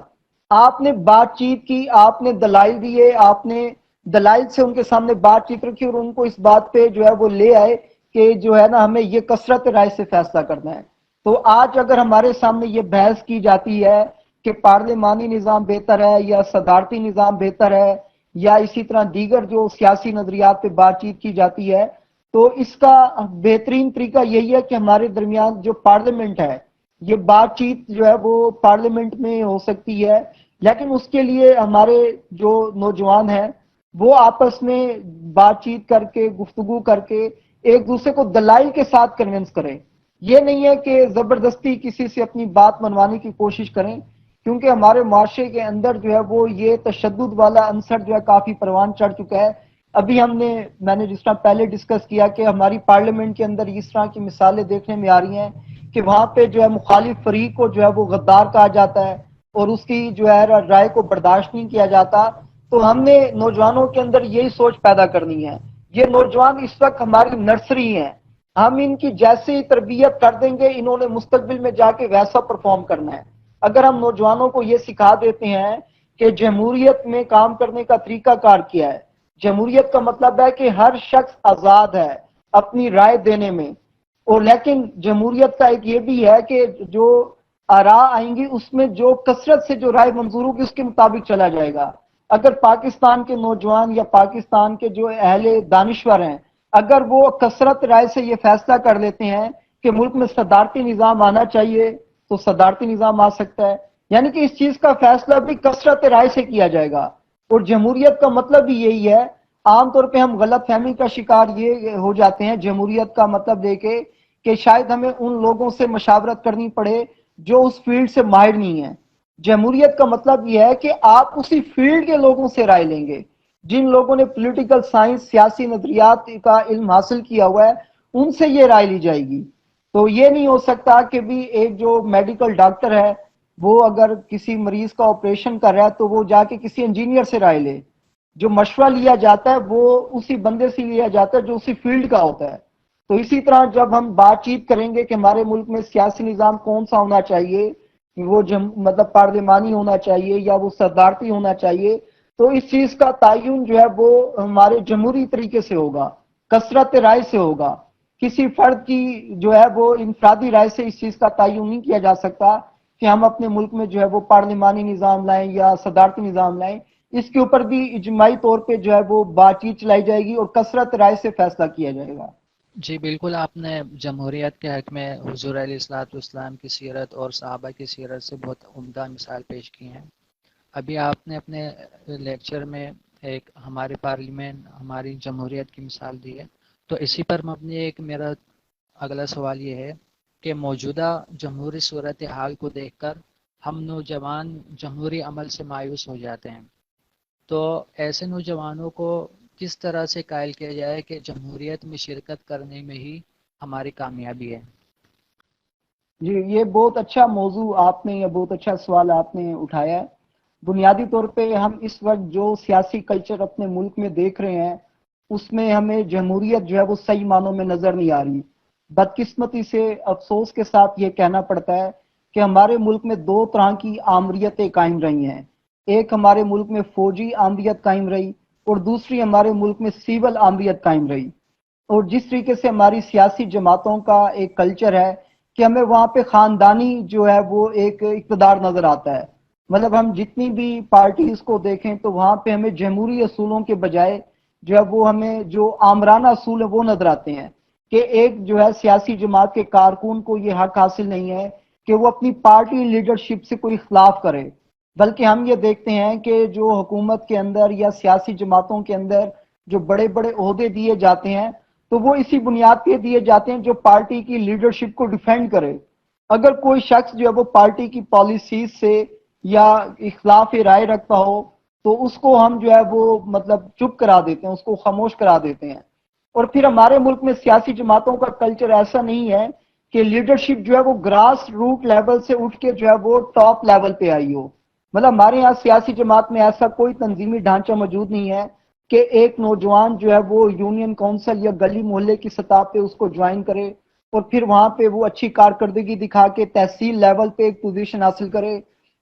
آپ نے بات چیت کی، آپ نے دلائل دیے، آپ نے دلائل سے ان کے سامنے بات چیت رکھی اور ان کو اس بات پہ جو ہے وہ لے آئے کہ جو ہے نا ہمیں یہ کثرت رائے سے فیصلہ کرنا ہے۔ تو آج اگر ہمارے سامنے یہ بحث کی جاتی ہے کہ پارلیمانی نظام بہتر ہے یا صدارتی نظام بہتر ہے یا اسی طرح دیگر جو سیاسی نظریات پہ بات چیت کی جاتی ہے، تو اس کا بہترین طریقہ یہی ہے کہ ہمارے درمیان جو پارلیمنٹ ہے، یہ بات چیت جو ہے وہ پارلیمنٹ میں ہو سکتی ہے، لیکن اس کے لیے ہمارے جو نوجوان ہیں وہ آپس میں بات چیت کر کے گفتگو کر کے ایک دوسرے کو دلائل کے ساتھ کنونس کریں، یہ نہیں ہے کہ زبردستی کسی سے اپنی بات منوانے کی کوشش کریں، کیونکہ ہمارے معاشرے کے اندر جو ہے وہ یہ تشدد والا عنصر جو ہے کافی پروان چڑھ چکا ہے۔ ابھی میں نے جس طرح پہلے ڈسکس کیا کہ ہماری پارلیمنٹ کے اندر اس طرح کی مثالیں دیکھنے میں آ رہی ہیں کہ وہاں پہ جو ہے مخالف فریق کو جو ہے وہ غدار کہا جاتا ہے اور اس کی جو ہے رائے کو برداشت نہیں کیا جاتا۔ تو ہم نے نوجوانوں کے اندر یہی سوچ پیدا کرنی ہے، یہ نوجوان اس وقت ہماری نرسری ہیں، ہم ان کی جیسی تربیت کر دیں گے انہوں نے مستقبل میں جا کے ویسا پرفارم کرنا ہے۔ اگر ہم نوجوانوں کو یہ سکھا دیتے ہیں کہ جمہوریت میں کام کرنے کا طریقہ کار کیا ہے، جمہوریت کا مطلب ہے کہ ہر شخص آزاد ہے اپنی رائے دینے میں، اور لیکن جمہوریت کا ایک یہ بھی ہے کہ جو آراء آئیں گی اس میں جو کثرت سے جو رائے منظور ہوگی اس کے مطابق چلا جائے گا۔ اگر پاکستان کے نوجوان یا پاکستان کے جو اہل دانشور ہیں اگر وہ کثرت رائے سے یہ فیصلہ کر لیتے ہیں کہ ملک میں صدارتی نظام آنا چاہیے تو صدارتی نظام آ سکتا ہے، یعنی کہ اس چیز کا فیصلہ بھی کثرت رائے سے کیا جائے گا۔ اور جمہوریت کا مطلب بھی یہی ہے، عام طور پہ ہم غلط فہمی کا شکار یہ ہو جاتے ہیں جمہوریت کا مطلب دے کے کہ شاید ہمیں ان لوگوں سے مشاورت کرنی پڑے جو اس فیلڈ سے ماہر نہیں ہیں۔ جمہوریت کا مطلب یہ ہے کہ آپ اسی فیلڈ کے لوگوں سے رائے لیں گے، جن لوگوں نے پولیٹیکل سائنس سیاسی نظریات کا علم حاصل کیا ہوا ہے ان سے یہ رائے لی جائے گی۔ تو یہ نہیں ہو سکتا کہ بھی ایک جو میڈیکل ڈاکٹر ہے وہ اگر کسی مریض کا آپریشن کر رہا ہے تو وہ جا کے کسی انجینئر سے رائے لے، جو مشورہ لیا جاتا ہے وہ اسی بندے سے لیا جاتا ہے جو اسی فیلڈ کا ہوتا ہے۔ تو اسی طرح جب ہم بات چیت کریں گے کہ ہمارے ملک میں سیاسی نظام کون سا ہونا چاہیے، وہ مطلب پارلیمانی ہونا چاہیے یا وہ صدارتی ہونا چاہیے، تو اس چیز کا تعین جو ہے وہ ہمارے جمہوری طریقے سے ہوگا، کثرت رائے سے ہوگا۔ کسی فرد کی جو ہے وہ انفرادی رائے سے اس چیز کا تعین نہیں کیا جا سکتا کہ ہم اپنے ملک میں جو ہے وہ پارلیمانی نظام لائیں یا صدارتی نظام لائیں۔ اس کے اوپر بھی اجتماعی طور پہ جو ہے وہ بات چیت چلائی جائے گی اور کثرت رائے سے فیصلہ کیا جائے گا۔ جی بالکل، آپ نے جمہوریت کے حق میں حضور علیہ الصلوۃ والسلام کی سیرت اور صحابہ کی سیرت سے بہت عمدہ مثال پیش کی ہیں۔ ابھی آپ نے اپنے لیکچر میں ایک ہماری پارلیمنٹ ہماری جمہوریت کی مثال دی ہے، تو اسی پر مبنی ایک میرا اگلا سوال یہ ہے کہ موجودہ جمہوری صورتحال کو دیکھ کر ہم نوجوان جمہوری عمل سے مایوس ہو جاتے ہیں، تو ایسے نوجوانوں کو کس طرح سے قائل کیا جائے کہ جمہوریت میں شرکت کرنے میں ہی ہماری کامیابی ہے؟ جی یہ بہت اچھا موضوع آپ نے، یہ بہت اچھا سوال آپ نے اٹھایا ہے۔ بنیادی طور پہ ہم اس وقت جو سیاسی کلچر اپنے ملک میں دیکھ رہے ہیں اس میں ہمیں جمہوریت جو ہے وہ صحیح معنوں میں نظر نہیں آ رہی۔ بدقسمتی سے افسوس کے ساتھ یہ کہنا پڑتا ہے کہ ہمارے ملک میں دو طرح کی آمریتیں قائم رہی ہیں، ایک ہمارے ملک میں فوجی آمریت قائم رہی اور دوسری ہمارے ملک میں سیول آمریت قائم رہی۔ اور جس طریقے سے ہماری سیاسی جماعتوں کا ایک کلچر ہے کہ ہمیں وہاں پہ خاندانی جو ہے وہ ایک اقتدار نظر آتا ہے. مطلب ہم جتنی بھی پارٹیز کو دیکھیں تو وہاں پہ ہمیں جمہوری اصولوں کے بجائے جو ہے وہ ہمیں جو آمرانہ اصول ہیں وہ نظر آتے ہیں کہ ایک جو ہے سیاسی جماعت کے کارکن کو یہ حق حاصل نہیں ہے کہ وہ اپنی پارٹی لیڈرشپ سے کوئی اختلاف کرے، بلکہ ہم یہ دیکھتے ہیں کہ جو حکومت کے اندر یا سیاسی جماعتوں کے اندر جو بڑے بڑے عہدے دیے جاتے ہیں تو وہ اسی بنیاد پہ دیے جاتے ہیں جو پارٹی کی لیڈرشپ کو ڈیفینڈ کرے. اگر کوئی شخص جو ہے وہ پارٹی کی پالیسیز سے یا اختلاف رائے رکھتا ہو تو اس کو ہم جو ہے وہ مطلب چپ کرا دیتے ہیں، اس کو خاموش کرا دیتے ہیں. اور پھر ہمارے ملک میں سیاسی جماعتوں کا کلچر ایسا نہیں ہے کہ لیڈرشپ جو ہے وہ گراس روٹ لیول سے اٹھ کے جو ہے وہ ٹاپ لیول پہ آئی ہو. مطلب ہمارے یہاں سیاسی جماعت میں ایسا کوئی تنظیمی ڈھانچہ موجود نہیں ہے کہ ایک نوجوان جو ہے وہ یونین کونسل یا گلی محلے کی سطح پہ اس کو جوائن کرے اور پھر وہاں پہ وہ اچھی کارکردگی دکھا کے تحصیل لیول پہ ایک پوزیشن حاصل کرے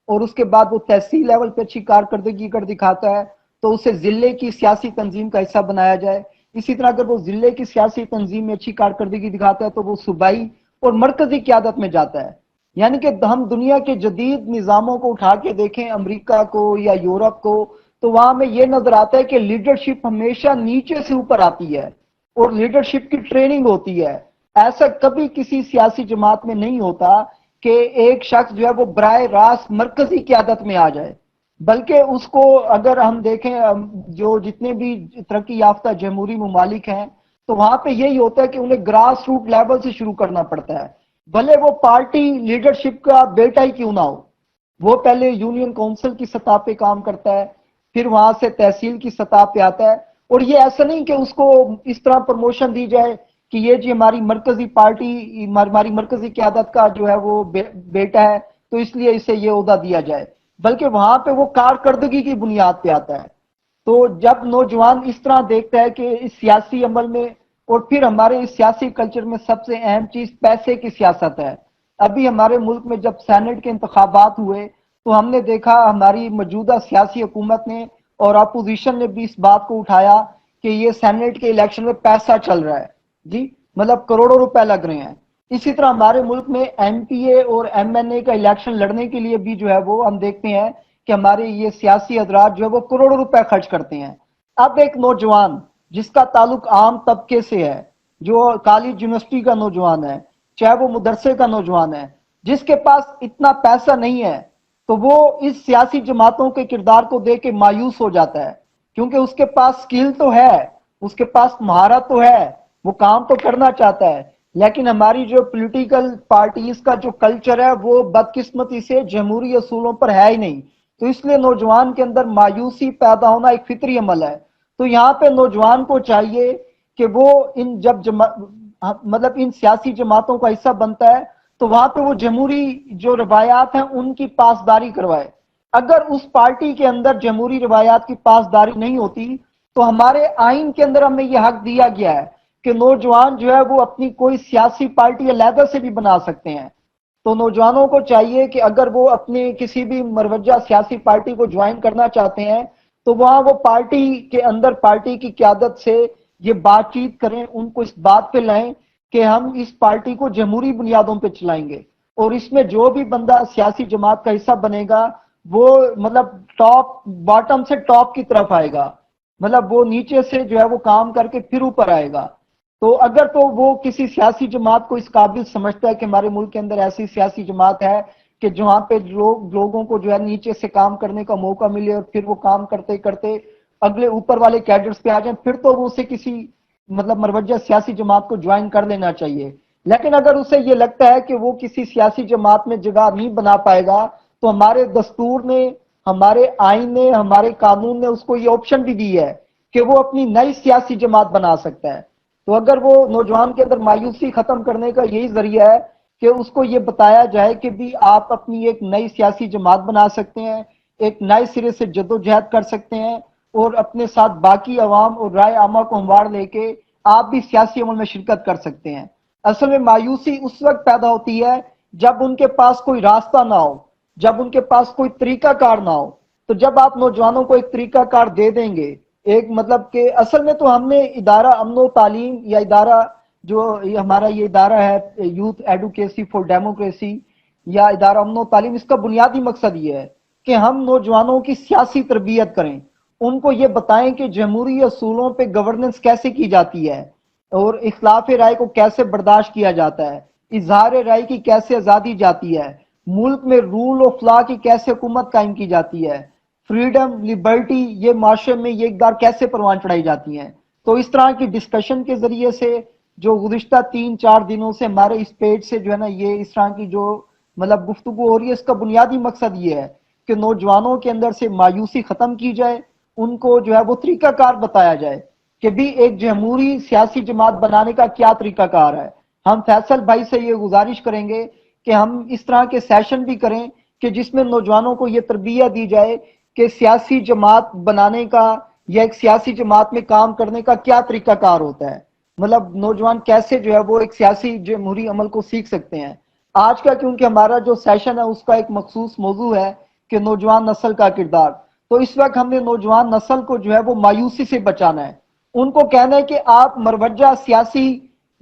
اور اس کے بعد وہ تحصیل لیول پہ اچھی کارکردگی کر دکھاتا ہے تو اسے ضلع کی سیاسی تنظیم کا حصہ بنایا جائے. اسی طرح اگر وہ ضلع کی سیاسی تنظیم میں اچھی کارکردگی دکھاتا ہے تو وہ صوبائی اور مرکزی قیادت میں جاتا ہے. یعنی کہ ہم دنیا کے جدید نظاموں کو اٹھا کے دیکھیں، امریکہ کو یا یورپ کو، تو وہاں میں یہ نظر آتا ہے کہ لیڈرشپ ہمیشہ نیچے سے اوپر آتی ہے اور لیڈرشپ کی ٹریننگ ہوتی ہے. ایسا کبھی کسی سیاسی جماعت میں نہیں ہوتا کہ ایک شخص جو ہے وہ براہ راست مرکزی قیادت میں آ جائے، بلکہ اس کو اگر ہم دیکھیں جو جتنے بھی ترقی یافتہ جمہوری ممالک ہیں تو وہاں پہ یہی ہوتا ہے کہ انہیں گراس روٹ لیول سے شروع کرنا پڑتا ہے، بھلے وہ پارٹی لیڈرشپ کا بیٹا ہی کیوں نہ ہو. وہ پہلے یونین کونسل کی سطح پہ کام کرتا ہے، پھر وہاں سے تحصیل کی سطح پہ آتا ہے. اور یہ ایسا نہیں کہ اس کو اس طرح پروموشن دی جائے کہ یہ جی ہماری مرکزی پارٹی، ہماری مرکزی قیادت کا جو ہے وہ بیٹا ہے تو اس لیے اسے یہ عہدہ دیا جائے، بلکہ وہاں پہ وہ کارکردگی کی بنیاد پہ آتا ہے. تو جب نوجوان اس طرح دیکھتا ہے کہ اس سیاسی عمل میں، اور پھر ہمارے اس سیاسی کلچر میں سب سے اہم چیز پیسے کی سیاست ہے. ابھی ہمارے ملک میں جب سینٹ کے انتخابات ہوئے تو ہم نے دیکھا ہماری موجودہ سیاسی حکومت نے اور اپوزیشن نے بھی اس بات کو اٹھایا کہ یہ سینٹ کے الیکشن میں پیسہ چل رہا ہے جی، مطلب کروڑوں روپے لگ رہے ہیں. اسی طرح ہمارے ملک میں ایم پی اے اور ایم این اے کا الیکشن لڑنے کے لیے بھی جو ہے وہ ہم دیکھتے ہیں کہ ہمارے یہ سیاسی حضرات جو ہے وہ کروڑوں روپے خرچ کرتے ہیں. اب ایک نوجوان جس کا تعلق عام طبقے سے ہے، جو کالج یونیورسٹی کا نوجوان ہے، چاہے وہ مدرسے کا نوجوان ہے، جس کے پاس اتنا پیسہ نہیں ہے تو وہ اس سیاسی جماعتوں کے کردار کو دیکھ کے مایوس ہو جاتا ہے، کیونکہ اس کے پاس سکل تو ہے، اس کے پاس مہارت تو ہے، وہ کام تو کرنا چاہتا ہے، لیکن ہماری جو پولیٹیکل پارٹیز کا جو کلچر ہے وہ بدقسمتی سے جمہوری اصولوں پر ہے ہی نہیں. تو اس لیے نوجوان کے اندر مایوسی پیدا ہونا ایک فطری عمل ہے. تو یہاں پہ نوجوان کو چاہیے کہ وہ ان مطلب ان سیاسی جماعتوں کا حصہ بنتا ہے تو وہاں پہ وہ جمہوری جو روایات ہیں ان کی پاسداری کروائے. اگر اس پارٹی کے اندر جمہوری روایات کی پاسداری نہیں ہوتی تو ہمارے آئین کے اندر ہمیں یہ حق دیا گیا ہے کہ نوجوان جو ہے وہ اپنی کوئی سیاسی پارٹی علیحدہ سے بھی بنا سکتے ہیں. تو نوجوانوں کو چاہیے کہ اگر وہ اپنی کسی بھی مروجہ سیاسی پارٹی کو جوائن کرنا چاہتے ہیں تو وہاں وہ پارٹی کے اندر پارٹی کی قیادت سے یہ بات چیت کریں، ان کو اس بات پہ لائیں کہ ہم اس پارٹی کو جمہوری بنیادوں پہ چلائیں گے اور اس میں جو بھی بندہ سیاسی جماعت کا حصہ بنے گا وہ مطلب ٹاپ باٹم سے ٹاپ کی طرف آئے گا، مطلب وہ نیچے سے جو ہے وہ کام کر کے پھر اوپر آئے گا. تو اگر تو وہ کسی سیاسی جماعت کو اس قابل سمجھتا ہے کہ ہمارے ملک کے اندر ایسی سیاسی جماعت ہے کہ جہاں پہ لوگوں کو جو ہے نیچے سے کام کرنے کا موقع ملے اور پھر وہ کام کرتے کرتے اگلے اوپر والے کیڈرز پہ آ جائیں، پھر تو وہ اسے کسی مطلب مروجہ سیاسی جماعت کو جوائن کر لینا چاہیے. لیکن اگر اسے یہ لگتا ہے کہ وہ کسی سیاسی جماعت میں جگہ نہیں بنا پائے گا تو ہمارے دستور نے، ہمارے آئین نے، ہمارے قانون نے اس کو یہ آپشن بھی دی ہے کہ وہ اپنی نئی سیاسی جماعت بنا سکتا ہے. تو اگر وہ نوجوان کے اندر مایوسی ختم کرنے کا یہی ذریعہ ہے کہ اس کو یہ بتایا جائے کہ بھی آپ اپنی ایک نئی سیاسی جماعت بنا سکتے ہیں، ایک نئے سرے سے جدوجہد کر سکتے ہیں اور اپنے ساتھ باقی عوام اور رائے عامہ کو ہموار لے کے آپ بھی سیاسی عمل میں شرکت کر سکتے ہیں. اصل میں مایوسی اس وقت پیدا ہوتی ہے جب ان کے پاس کوئی راستہ نہ ہو، جب ان کے پاس کوئی طریقہ کار نہ ہو. تو جب آپ نوجوانوں کو ایک طریقہ کار دے دیں گے ایک مطلب کہ اصل میں تو ہم نے ادارہ امن و تعلیم یا ادارہ جو ہمارا یہ ادارہ ہے یوتھ ایڈوکیسی فار ڈیموکریسی یا ادارہ امن و تعلیم، اس کا بنیادی مقصد یہ ہے کہ ہم نوجوانوں کی سیاسی تربیت کریں، ان کو یہ بتائیں کہ جمہوری اصولوں پہ گورننس کیسے کی جاتی ہے اور اختلاف رائے کو کیسے برداشت کیا جاتا ہے، اظہار رائے کی کیسے آزادی جاتی ہے، ملک میں رول آف لا کی کیسے حکومت قائم کی جاتی ہے، فریڈم لبرٹی یہ معاشرے میں یہ اقدار کیسے پروان چڑھائی جاتی ہیں۔ تو اس طرح کی ڈسکشن کے ذریعے سے جو گزشتہ 3-4 دنوں سے ہمارے اس پیج سے جو ہے نا یہ اس طرح کی جو مطلب گفتگو ہو رہی ہے، اس کا بنیادی مقصد یہ ہے کہ نوجوانوں کے اندر سے مایوسی ختم کی جائے، ان کو جو ہے وہ طریقہ کار بتایا جائے کہ بھی ایک جمہوری سیاسی جماعت بنانے کا کیا طریقہ کار ہے۔ ہم فیصل بھائی سے یہ گزارش کریں گے کہ ہم اس طرح کے سیشن بھی کریں کہ جس میں نوجوانوں کو یہ تربیت دی جائے کہ سیاسی جماعت بنانے کا یا ایک سیاسی جماعت میں کام کرنے کا کیا طریقہ کار ہوتا ہے، مطلب نوجوان کیسے جو ہے وہ ایک سیاسی جمہوری عمل کو سیکھ سکتے ہیں۔ آج کا کیونکہ ہمارا جو سیشن ہے اس کا ایک مخصوص موضوع ہے کہ نوجوان نسل کا کردار، تو اس وقت ہم نے نوجوان نسل کو جو ہے وہ مایوسی سے بچانا ہے، ان کو کہنا ہے کہ آپ مروجہ سیاسی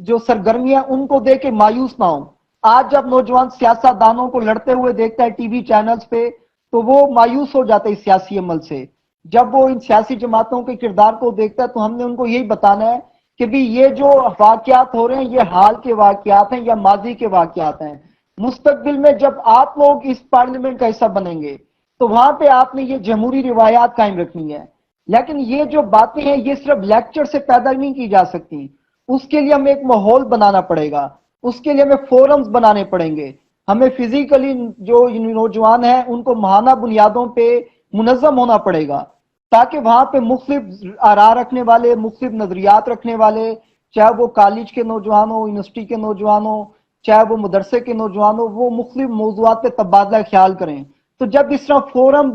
جو سرگرمیاں ان کو دے کے مایوس نہ ہوں۔ آج جب نوجوان سیاست دانوں کو لڑتے ہوئے دیکھتا ہے ٹی وی چینلز پہ تو وہ مایوس ہو جاتا ہے اس سیاسی عمل سے۔ جب وہ ان سیاسی جماعتوں کے کردار کو دیکھتا ہے تو ہم نے ان کو یہی بتانا ہے کہ بھی یہ جو واقعات ہو رہے ہیں یہ حال کے واقعات ہیں یا ماضی کے واقعات ہیں، مستقبل میں جب آپ لوگ اس پارلیمنٹ کا حصہ بنیں گے تو وہاں پہ آپ نے یہ جمہوری روایات قائم رکھنی ہے۔ لیکن یہ جو باتیں ہیں یہ صرف لیکچر سے پیدا نہیں کی جا سکتی، اس کے لیے ہمیں ایک ماحول بنانا پڑے گا، اس کے لیے ہمیں فورمز بنانے پڑیں گے، ہمیں فزیکلی جو نوجوان ہیں ان کو ماہانہ بنیادوں پہ منظم ہونا پڑے گا تاکہ وہاں پہ مختلف آراء رکھنے والے، مختلف نظریات رکھنے والے، چاہے وہ کالج کے نوجوان ہوں، یونیورسٹی کے نوجوان ہوں، چاہے وہ مدرسے کے نوجوان ہوں، وہ مختلف موضوعات پہ تبادلہ خیال کریں۔ تو جب اس طرح فورم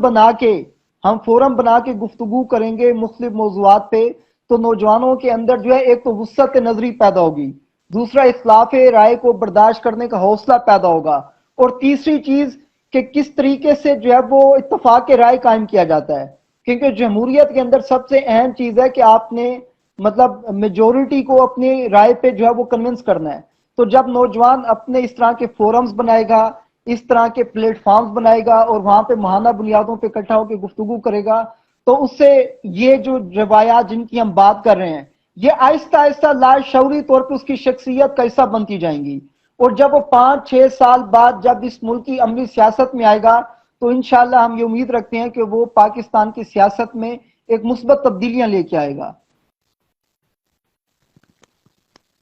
بنا کے گفتگو کریں گے مختلف موضوعات پہ تو نوجوانوں کے اندر جو ہے ایک تو وسعت نظری پیدا ہوگی، دوسرا اختلاف رائے کو برداشت کرنے کا حوصلہ پیدا ہوگا، اور تیسری چیز کہ کس طریقے سے جو ہے وہ اتفاق رائے قائم کیا جاتا ہے، کیونکہ جمہوریت کے اندر سب سے اہم چیز ہے کہ آپ نے مطلب میجورٹی کو اپنی رائے پہ جو ہے وہ کنونس کرنا ہے۔ تو جب نوجوان اپنے اس طرح کے فورمز بنائے گا، اس طرح کے پلیٹ فارمز بنائے گا اور وہاں پہ ماہانہ بنیادوں پہ اکٹھا ہو کے گفتگو کرے گا تو اس سے یہ جو روایات جن کی ہم بات کر رہے ہیں یہ آہستہ آہستہ لاشعوری طور پہ اس کی شخصیت کا حصہ بنتی جائیں گی، اور جب وہ 5-6 سال بعد جب اس ملک کی عملی سیاست میں آئے گا تو انشاءاللہ ہم یہ امید رکھتے ہیں کہ وہ پاکستان کی سیاست میں ایک مثبت تبدیلیاں لے کے آئے گا۔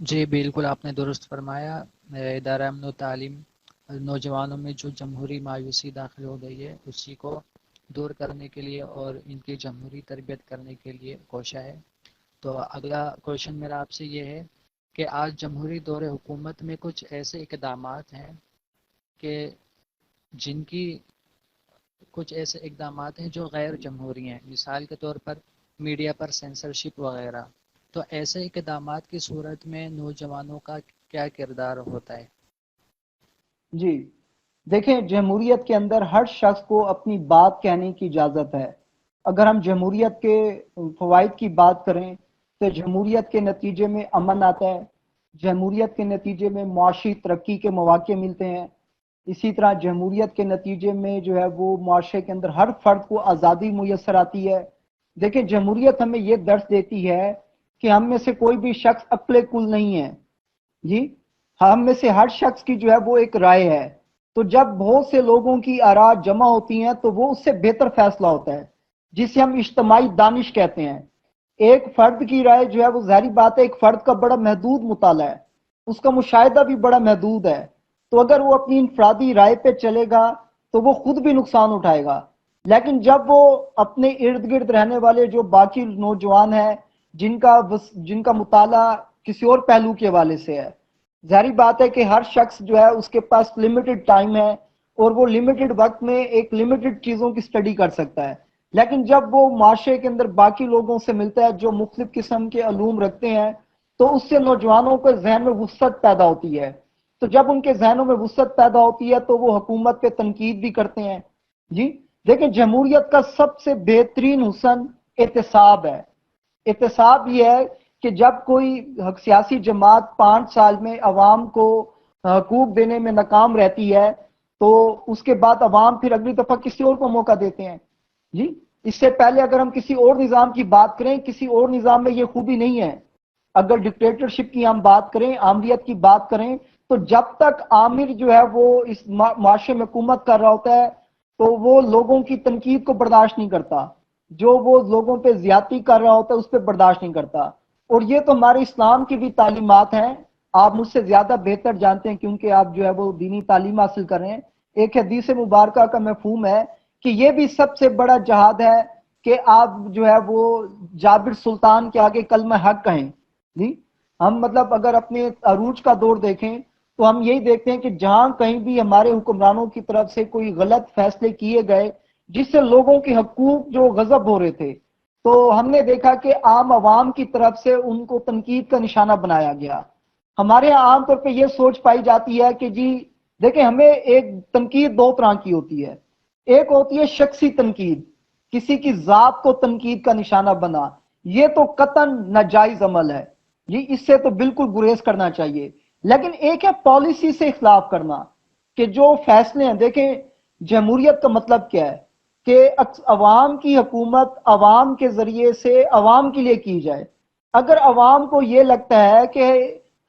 جی بالکل آپ نے درست فرمایا۔ ادارہ امن و تعلیم نوجوانوں میں جو جمہوری مایوسی داخل ہو گئی ہے اسی کو دور کرنے کے لیے اور ان کی جمہوری تربیت کرنے کے لیے کوشاں ہے۔ تو اگلا کوشچن میرا آپ سے یہ ہے کہ آج جمہوری دور حکومت میں کچھ ایسے اقدامات ہیں کہ جن کی کچھ ایسے اقدامات ہیں جو غیر جمہوری ہیں، مثال کے طور پر میڈیا پر سینسرشپ وغیرہ، تو ایسے اقدامات کی صورت میں نوجوانوں کا کیا کردار ہوتا ہے؟ جی دیکھیں، جمہوریت کے اندر ہر شخص کو اپنی بات کہنے کی اجازت ہے۔ اگر ہم جمہوریت کے فوائد کی بات کریں تو جمہوریت کے نتیجے میں امن آتا ہے، جمہوریت کے نتیجے میں معاشی ترقی کے مواقع ملتے ہیں، اسی طرح جمہوریت کے نتیجے میں جو ہے وہ معاشرے کے اندر ہر فرد کو آزادی میسر آتی ہے۔ دیکھیں جمہوریت ہمیں یہ درس دیتی ہے کہ ہم میں سے کوئی بھی شخص عقل کل نہیں ہے، جی ہم میں سے ہر شخص کی جو ہے وہ ایک رائے ہے، تو جب بہت سے لوگوں کی آراء جمع ہوتی ہیں تو وہ اس سے بہتر فیصلہ ہوتا ہے جسے ہم اجتماعی دانش کہتے ہیں۔ ایک فرد کی رائے جو ہے وہ ظاہری بات ہے ایک فرد کا بڑا محدود مطالعہ ہے، اس کا مشاہدہ بھی بڑا محدود ہے، تو اگر وہ اپنی انفرادی رائے پہ چلے گا تو وہ خود بھی نقصان اٹھائے گا۔ لیکن جب وہ اپنے ارد گرد رہنے والے جو باقی نوجوان ہیں جن کا مطالعہ کسی اور پہلو کے حوالے سے ہے، ظاہری بات ہے کہ ہر شخص جو ہے اس کے پاس لمیٹڈ ٹائم ہے اور وہ لمیٹڈ وقت میں ایک لمیٹڈ چیزوں کی سٹڈی کر سکتا ہے، لیکن جب وہ معاشرے کے اندر باقی لوگوں سے ملتا ہے جو مختلف قسم کے علوم رکھتے ہیں تو اس سے نوجوانوں کے ذہن میں وسعت پیدا ہوتی ہے، تو جب ان کے ذہنوں میں وسعت پیدا ہوتی ہے تو وہ حکومت پہ تنقید بھی کرتے ہیں۔ جی دیکھیں جمہوریت کا سب سے بہترین حسن احتساب ہے، احتساب یہ ہے کہ جب کوئی سیاسی جماعت 5 سال میں عوام کو حقوق دینے میں ناکام رہتی ہے تو اس کے بعد عوام پھر اگلی دفعہ کسی اور کو موقع دیتے ہیں. جی اس سے پہلے اگر ہم کسی اور نظام کی بات کریں، کسی اور نظام میں یہ خوبی نہیں ہے. اگر ڈکٹیٹرشپ کی ہم بات کریں، عامریت کی بات کریں، تو جب تک عامر جو ہے وہ اس معاشرے میں حکومت کر رہا ہوتا ہے تو وہ لوگوں کی تنقید کو برداشت نہیں کرتا، جو وہ لوگوں پہ زیادتی کر رہا ہوتا ہے اس پہ برداشت نہیں کرتا. اور یہ تو ہمارے اسلام کی بھی تعلیمات ہیں، آپ مجھ سے زیادہ بہتر جانتے ہیں کیونکہ آپ جو ہے وہ دینی تعلیم حاصل کر رہے ہیں. ایک حدیث مبارکہ کا مفہوم ہے کہ یہ بھی سب سے بڑا جہاد ہے کہ آپ جو ہے وہ جابر سلطان کے آگے کلمہ حق کہیں. جی ہم مطلب اگر اپنے عروج کا دور دیکھیں تو ہم یہی دیکھتے ہیں کہ جہاں کہیں بھی ہمارے حکمرانوں کی طرف سے کوئی غلط فیصلے کیے گئے جس سے لوگوں کے حقوق جو غضب ہو رہے تھے، تو ہم نے دیکھا کہ عام عوام کی طرف سے ان کو تنقید کا نشانہ بنایا گیا. ہمارے یہاں عام طور پہ یہ سوچ پائی جاتی ہے کہ جی دیکھیں ہمیں ایک تنقید 2 طرح کی ہوتی ہے. ایک ہوتی ہے شخصی تنقید، کسی کی ذات کو تنقید کا نشانہ بنا، یہ تو قطعاً ناجائز عمل ہے، جی اس سے تو بالکل گریز کرنا چاہیے. لیکن ایک ہے پالیسی سے اختلاف کرنا، کہ جو فیصلے ہیں، دیکھیں جمہوریت کا مطلب کیا ہے کہ عوام کی حکومت عوام کے ذریعے سے عوام کے لیے کی جائے. اگر عوام کو یہ لگتا ہے کہ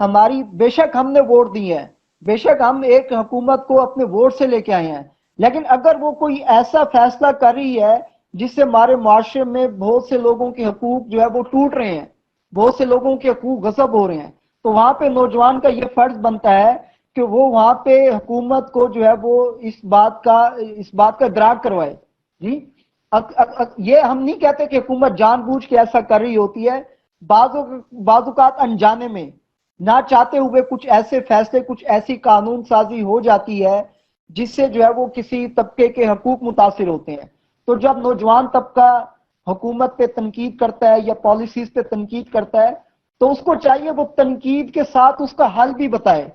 ہماری بے شک ہم نے ووٹ دی ہے، بے شک ہم ایک حکومت کو اپنے ووٹ سے لے کے آئے ہیں، لیکن اگر وہ کوئی ایسا فیصلہ کر رہی ہے جس سے ہمارے معاشرے میں بہت سے لوگوں کے حقوق جو ہے وہ ٹوٹ رہے ہیں، بہت سے لوگوں کے حقوق غصب ہو رہے ہیں، تو وہاں پہ نوجوان کا یہ فرض بنتا ہے کہ وہ وہاں پہ حکومت کو جو ہے وہ اس بات کا ادراک کروائے. جی یہ ہم نہیں کہتے کہ حکومت جان بوجھ کے ایسا کر رہی ہوتی ہے، بعض اوقات انجانے میں نہ چاہتے ہوئے کچھ ایسے فیصلے، کچھ ایسی قانون سازی ہو جاتی ہے جس سے جو ہے وہ کسی طبقے کے حقوق متاثر ہوتے ہیں. تو جب نوجوان طبقہ حکومت پہ تنقید کرتا ہے یا پالیسیز پہ تنقید کرتا ہے تو اس کو چاہیے وہ تنقید کے ساتھ اس کا حل بھی بتائے.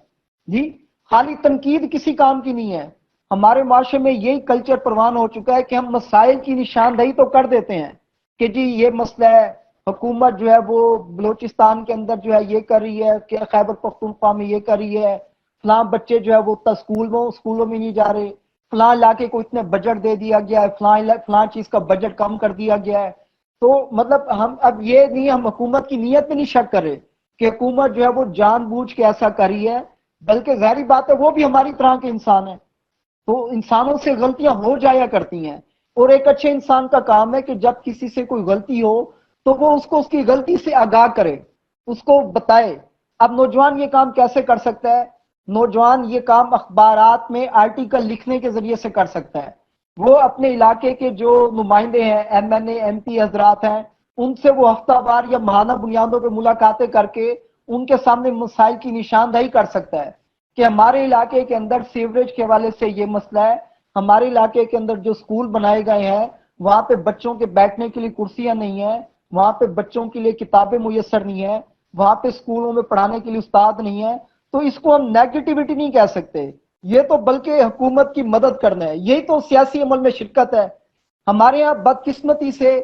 جی خالی تنقید کسی کام کی نہیں ہے. ہمارے معاشرے میں یہی کلچر پروان ہو چکا ہے کہ ہم مسائل کی نشاندہی تو کر دیتے ہیں کہ جی یہ مسئلہ ہے، حکومت جو ہے وہ بلوچستان کے اندر جو ہے یہ کر رہی ہے، کہ خیبر پختونخوا میں یہ کر رہی ہے، فلاں بچے جو ہے وہ اسکولوں میں نہیں جا رہے، فلاں علاقے کو اتنے بجٹ دے دیا گیا ہے، فلاں چیز کا بجٹ کم کر دیا گیا ہے. تو مطلب ہم اب یہ نہیں، ہم حکومت کی نیت میں نہیں شک کر رہے کہ حکومت جو ہے وہ جان بوجھ کے ایسا کر رہی ہے، بلکہ ظاہری بات ہے وہ بھی ہماری طرح کے انسان ہیں، تو انسانوں سے غلطیاں ہو جایا کرتی ہیں. اور ایک اچھے انسان کا کام ہے کہ جب کسی سے کوئی غلطی ہو تو وہ اس کو اس کی غلطی سے آگاہ کرے، اس کو بتائے. اب نوجوان یہ کام کیسے کر سکتا ہے؟ نوجوان یہ کام اخبارات میں آرٹیکل لکھنے کے ذریعے سے کر سکتا ہے. وہ اپنے علاقے کے جو نمائندے ہیں، M N A M P حضرات ہیں، ان سے وہ ہفتہ وار یا ماہانہ بنیادوں پہ ملاقاتیں کر کے ان کے سامنے مسائل کی نشاندہی کر سکتا ہے کہ ہمارے علاقے کے اندر سیوریج کے حوالے سے یہ مسئلہ ہے، ہمارے علاقے کے اندر جو سکول بنائے گئے ہیں وہاں پہ بچوں کے بیٹھنے کے لیے کرسیاں نہیں ہیں، وہاں پہ بچوں کے لیے کتابیں میسر نہیں ہیں، وہاں پہ سکولوں میں پڑھانے کے لیے استاد نہیں ہیں. تو اس کو ہم نیگیٹیوٹی نہیں کہہ سکتے، یہ تو بلکہ حکومت کی مدد کرنا ہے، یہی تو سیاسی عمل میں شرکت ہے. ہمارے ہاں بدقسمتی سے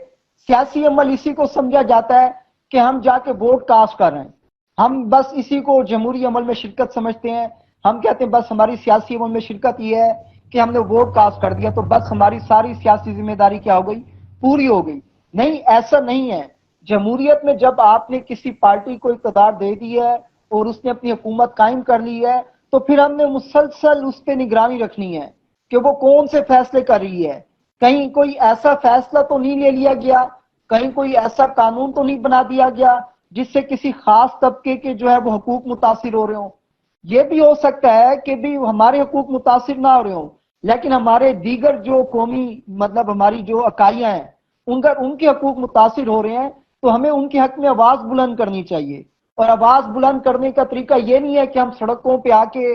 سیاسی عمل اسی کو سمجھا جاتا ہے کہ ہم جا کے ووٹ کاسٹ کر رہے ہیں، ہم بس اسی کو جمہوری عمل میں شرکت سمجھتے ہیں. ہم کہتے ہیں بس ہماری سیاسی عمل میں شرکت یہ ہے کہ ہم نے ووٹ کاسٹ کر دیا تو بس ہماری ساری سیاسی ذمہ داری کیا ہو گئی، پوری ہو گئی. نہیں، ایسا نہیں ہے. جمہوریت میں جب آپ نے کسی پارٹی کو اقتدار دے دی ہے اور اس نے اپنی حکومت قائم کر لی ہے تو پھر ہم نے مسلسل اس پہ نگرانی رکھنی ہے کہ وہ کون سے فیصلے کر رہی ہے. کہیں کوئی ایسا فیصلہ تو نہیں لے لیا گیا، کہیں کوئی ایسا قانون تو نہیں بنا دیا گیا جس سے کسی خاص طبقے کے جو ہے وہ حقوق متاثر ہو رہے ہوں. یہ بھی ہو سکتا ہے کہ بھی ہمارے حقوق متاثر نہ ہو رہے ہوں لیکن ہمارے دیگر جو قومی مطلب ہماری جو اکائیاں ہیں ان کے حقوق متاثر ہو رہے ہیں، تو ہمیں ان کے حق میں آواز بلند کرنی چاہیے. اور آواز بلند کرنے کا طریقہ یہ نہیں ہے کہ ہم سڑکوں پہ آ کے،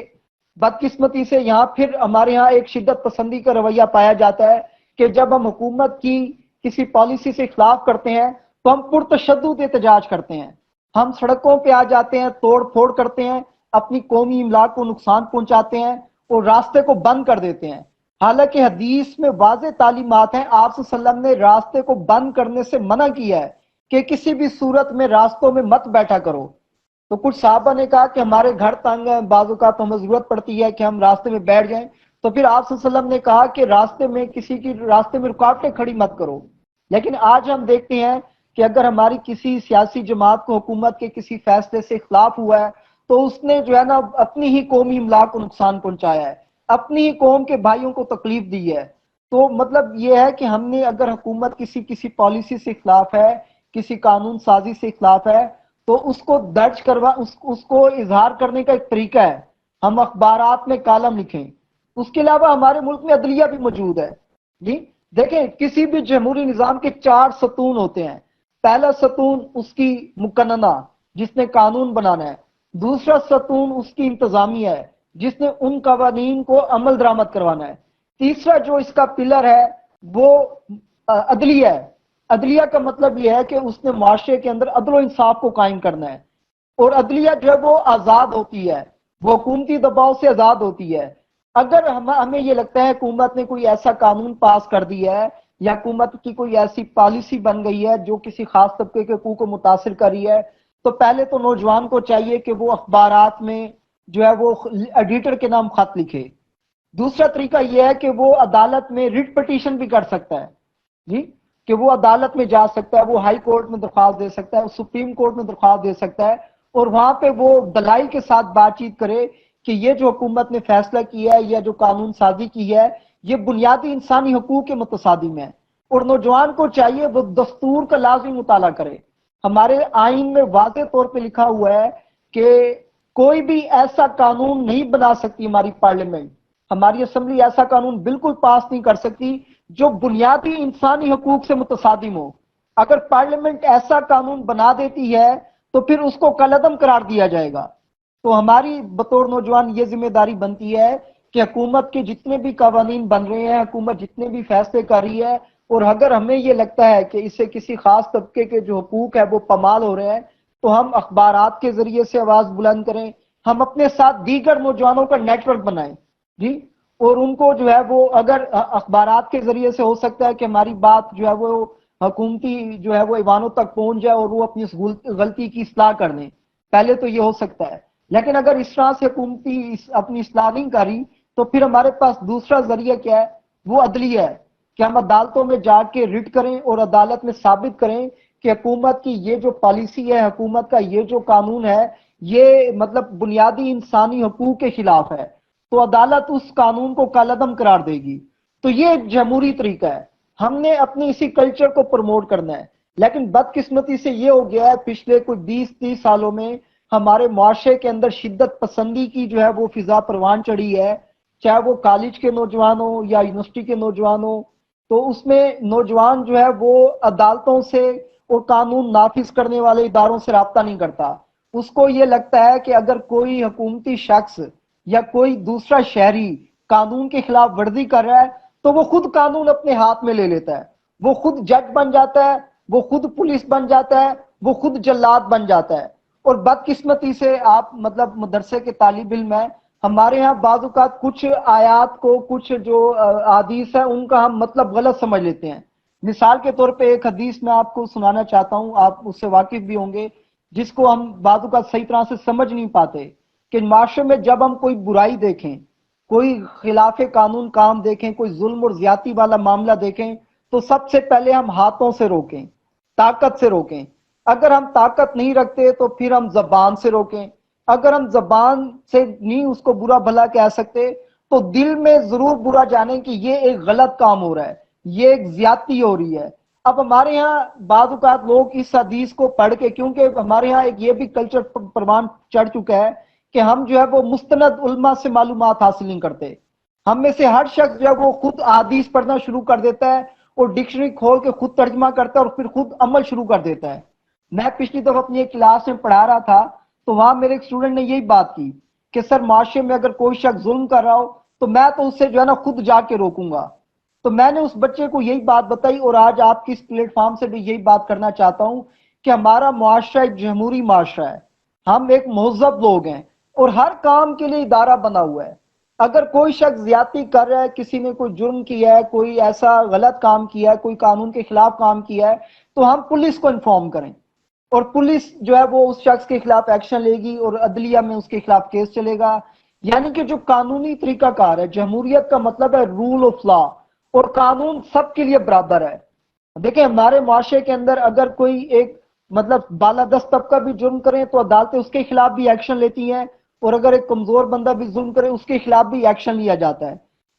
بدقسمتی سے یہاں پھر ہمارے ہاں ایک شدت پسندی کا رویہ پایا جاتا ہے کہ جب ہم حکومت کی کسی پالیسی سے اختلاف کرتے ہیں تو ہم پرتشدد احتجاج کرتے ہیں، ہم سڑکوں پہ آ جاتے ہیں، توڑ پھوڑ کرتے ہیں، اپنی قومی املاک کو نقصان پہنچاتے ہیں اور راستے کو بند کر دیتے ہیں. حالانکہ حدیث میں واضح تعلیمات ہیں، آپ صلی اللہ علیہ وسلم نے راستے کو بند کرنے سے منع کیا ہے کہ کسی بھی صورت میں راستوں میں مت بیٹھا کرو. تو کچھ صحابہ نے کہا کہ ہمارے گھر تنگ ہیں، بعض اوقات ہمیں ضرورت پڑتی ہے کہ ہم راستے میں بیٹھ جائیں. تو پھر آپ صلی اللہ علیہ وسلم نے کہا کہ راستے میں کسی کی راستے میں رکاوٹیں کھڑی مت کرو. لیکن آج ہم دیکھتے ہیں کہ اگر ہماری کسی سیاسی جماعت کو حکومت کے کسی فیصلے سے اختلاف ہوا ہے تو اس نے جو ہے نا اپنی ہی قومی املاک کو نقصان پہنچایا ہے، اپنی ہی قوم کے بھائیوں کو تکلیف دی ہے. تو مطلب یہ ہے کہ ہم نے اگر حکومت کسی پالیسی سے اختلاف ہے، کسی قانون سازی سے اختلاف ہے، تو اس کو درج کروا اس کو اظہار کرنے کا ایک طریقہ ہے. ہم اخبارات میں کالم لکھیں. اس کے علاوہ ہمارے ملک میں عدلیہ بھی موجود ہے. جی دیکھیں، کسی بھی جمہوری نظام کے 4 ستون ہوتے ہیں. پہلا ستون اس کی مقننہ، جس نے قانون بنانا ہے. دوسرا ستون اس کی انتظامیہ ہے، جس نے ان قوانین کو عمل درآمد کروانا ہے. تیسرا جو اس کا پلر ہے وہ عدلیہ ہے. عدلیہ کا مطلب یہ ہے کہ اس نے معاشرے کے اندر عدل و انصاف کو قائم کرنا ہے. اور عدلیہ جو ہے وہ آزاد ہوتی ہے، وہ حکومتی دباؤ سے آزاد ہوتی ہے. اگر ہمیں یہ لگتا ہے حکومت نے کوئی ایسا قانون پاس کر دیا ہے یا حکومت کی کوئی ایسی پالیسی بن گئی ہے جو کسی خاص طبقے کے حقوق کو متاثر کر رہی ہے، تو پہلے تو نوجوان کو چاہیے کہ وہ اخبارات میں جو ہے وہ ایڈیٹر کے نام خط لکھے. دوسرا طریقہ یہ ہے کہ وہ عدالت میں ریٹ پٹیشن بھی کر سکتا ہے. جی کہ وہ عدالت میں جا سکتا ہے، وہ ہائی کورٹ میں درخواست دے سکتا ہے، سپریم کورٹ میں درخواست دے سکتا ہے، اور وہاں پہ وہ دلائل کے ساتھ بات چیت کرے کہ یہ جو حکومت نے فیصلہ کیا ہے یا جو قانون سازی کی ہے یہ بنیادی انسانی حقوق کے متصادم ہے. اور نوجوان کو چاہیے وہ دستور کا لازمی مطالعہ کرے. ہمارے آئین میں واضح طور پہ لکھا ہوا ہے کہ کوئی بھی ایسا قانون نہیں بنا سکتی ہماری پارلیمنٹ، ہماری اسمبلی ایسا قانون بالکل پاس نہیں کر سکتی جو بنیادی انسانی حقوق سے متصادم ہو. اگر پارلیمنٹ ایسا قانون بنا دیتی ہے تو پھر اس کو کالعدم قرار دیا جائے گا. تو ہماری بطور نوجوان یہ ذمہ داری بنتی ہے کہ حکومت کے جتنے بھی قوانین بن رہے ہیں، حکومت جتنے بھی فیصلے کر رہی ہے، اور اگر ہمیں یہ لگتا ہے کہ اس سے کسی خاص طبقے کے جو حقوق ہے وہ پامال ہو رہے ہیں، تو ہم اخبارات کے ذریعے سے آواز بلند کریں. ہم اپنے ساتھ دیگر نوجوانوں کا نیٹ ورک بنائیں. جی اور ان کو جو ہے وہ اگر اخبارات کے ذریعے سے ہو سکتا ہے کہ ہماری بات جو ہے وہ حکومتی جو ہے وہ ایوانوں تک پہنچ جائے اور وہ اپنی اس غلطی کی اصلاح کر دیں. پہلے تو یہ ہو سکتا ہے. لیکن اگر اس طرح سے حکومتی اپنی اصلاح نہیں کری تو پھر ہمارے پاس دوسرا ذریعہ کیا ہے، وہ عدلیہ ہے کہ ہم عدالتوں میں جا کے ریٹ کریں اور عدالت میں ثابت کریں کہ حکومت کی یہ جو پالیسی ہے، حکومت کا یہ جو قانون ہے، یہ مطلب بنیادی انسانی حقوق کے خلاف ہے. تو عدالت اس قانون کو کالعدم قرار دے گی. تو یہ ایک جمہوری طریقہ ہے. ہم نے اپنی اسی کلچر کو پروموٹ کرنا ہے. لیکن بدقسمتی سے یہ ہو گیا ہے پچھلے کوئی 20-30 سالوں میں ہمارے معاشرے کے اندر شدت پسندی کی جو ہے وہ فضا پروان چڑھی ہے، چاہے وہ کالج کے نوجوان ہوں یا یونیورسٹی کے نوجوان ہوں. تو اس میں نوجوان جو ہے وہ عدالتوں سے اور قانون نافذ کرنے والے اداروں سے رابطہ نہیں کرتا. اس کو یہ لگتا ہے کہ اگر کوئی حکومتی شخص یا کوئی دوسرا شہری قانون کے خلاف ورزی کر رہا ہے تو وہ خود قانون اپنے ہاتھ میں لے لیتا ہے، وہ خود جج بن جاتا ہے، وہ خود پولیس بن جاتا ہے، وہ خود جلاد بن جاتا ہے. اور بدقسمتی سے آپ مطلب مدرسے کے طالب علم ہیں، ہمارے ہاں بعض اوقات کچھ آیات کو، کچھ جو احادیث ہیں ان کا ہم مطلب غلط سمجھ لیتے ہیں. مثال کے طور پہ ایک حدیث میں آپ کو سنانا چاہتا ہوں، آپ اس سے واقف بھی ہوں گے، جس کو ہم بعض اوقات صحیح طرح سے سمجھ نہیں پاتے کہ معاشرے میں جب ہم کوئی برائی دیکھیں، کوئی خلاف قانون کام دیکھیں، کوئی ظلم اور زیادتی والا معاملہ دیکھیں، تو سب سے پہلے ہم ہاتھوں سے روکیں، طاقت سے روکیں. اگر ہم طاقت نہیں رکھتے تو پھر ہم زبان سے روکیں. اگر ہم زبان سے نہیں اس کو برا بھلا کہہ سکتے تو دل میں ضرور برا جانیں کہ یہ ایک غلط کام ہو رہا ہے، یہ ایک زیادتی ہو رہی ہے. اب ہمارے ہاں بعض اوقات لوگ اس حدیث کو پڑھ کے، کیونکہ ہمارے ہاں ایک یہ بھی کلچر پروان چڑھ چکا ہے کہ ہم جو ہے وہ مستند علماء سے معلومات حاصل نہیں کرتے. ہم میں سے ہر شخص جو ہے وہ خود حدیث پڑھنا شروع کر دیتا ہے اور ڈکشنری کھول کے خود ترجمہ کرتا ہے اور پھر خود عمل شروع کر دیتا ہے. میں پچھلی دفعہ اپنی ایک کلاس میں پڑھا رہا تھا تو وہاں میرے ایک اسٹوڈنٹ نے یہی بات کی کہ سر معاشرے میں اگر کوئی شخص ظلم کر رہا ہو تو میں تو اس سے جو ہے نا خود جا کے روکوں گا. تو میں نے اس بچے کو یہی بات بتائی اور آج آپ کی اس پلیٹ فارم سے بھی یہی بات کرنا چاہتا ہوں کہ ہمارا معاشرہ ایک جمہوری معاشرہ ہے، ہم ایک مہذب لوگ ہیں اور ہر کام کے لیے ادارہ بنا ہوا ہے. اگر کوئی شخص زیادتی کر رہا ہے، کسی نے کوئی جرم کیا ہے، کوئی ایسا غلط کام کیا ہے، کوئی قانون کے خلاف کام کیا ہے، تو ہم پولیس کو انفارم کریں، اور پولیس جو ہے وہ اس شخص کے خلاف ایکشن لے گی اور عدلیہ میں اس کے خلاف کیس چلے گا۔ یعنی کہ جو قانونی طریقہ کار ہے، جمہوریت کا مطلب ہے رول آف لا، اور قانون سب کے لیے برابر ہے۔ دیکھیں ہمارے معاشرے کے اندر اگر کوئی ایک مطلب بالادست طبقہ بھی جرم کرے تو عدالتیں اس کے خلاف بھی ایکشن لیتی ہیں، اور اگر ایک کمزور بندہ بھی ظلم کرے اس کے خلاف بھی ایکشن لیا جاتا ہے۔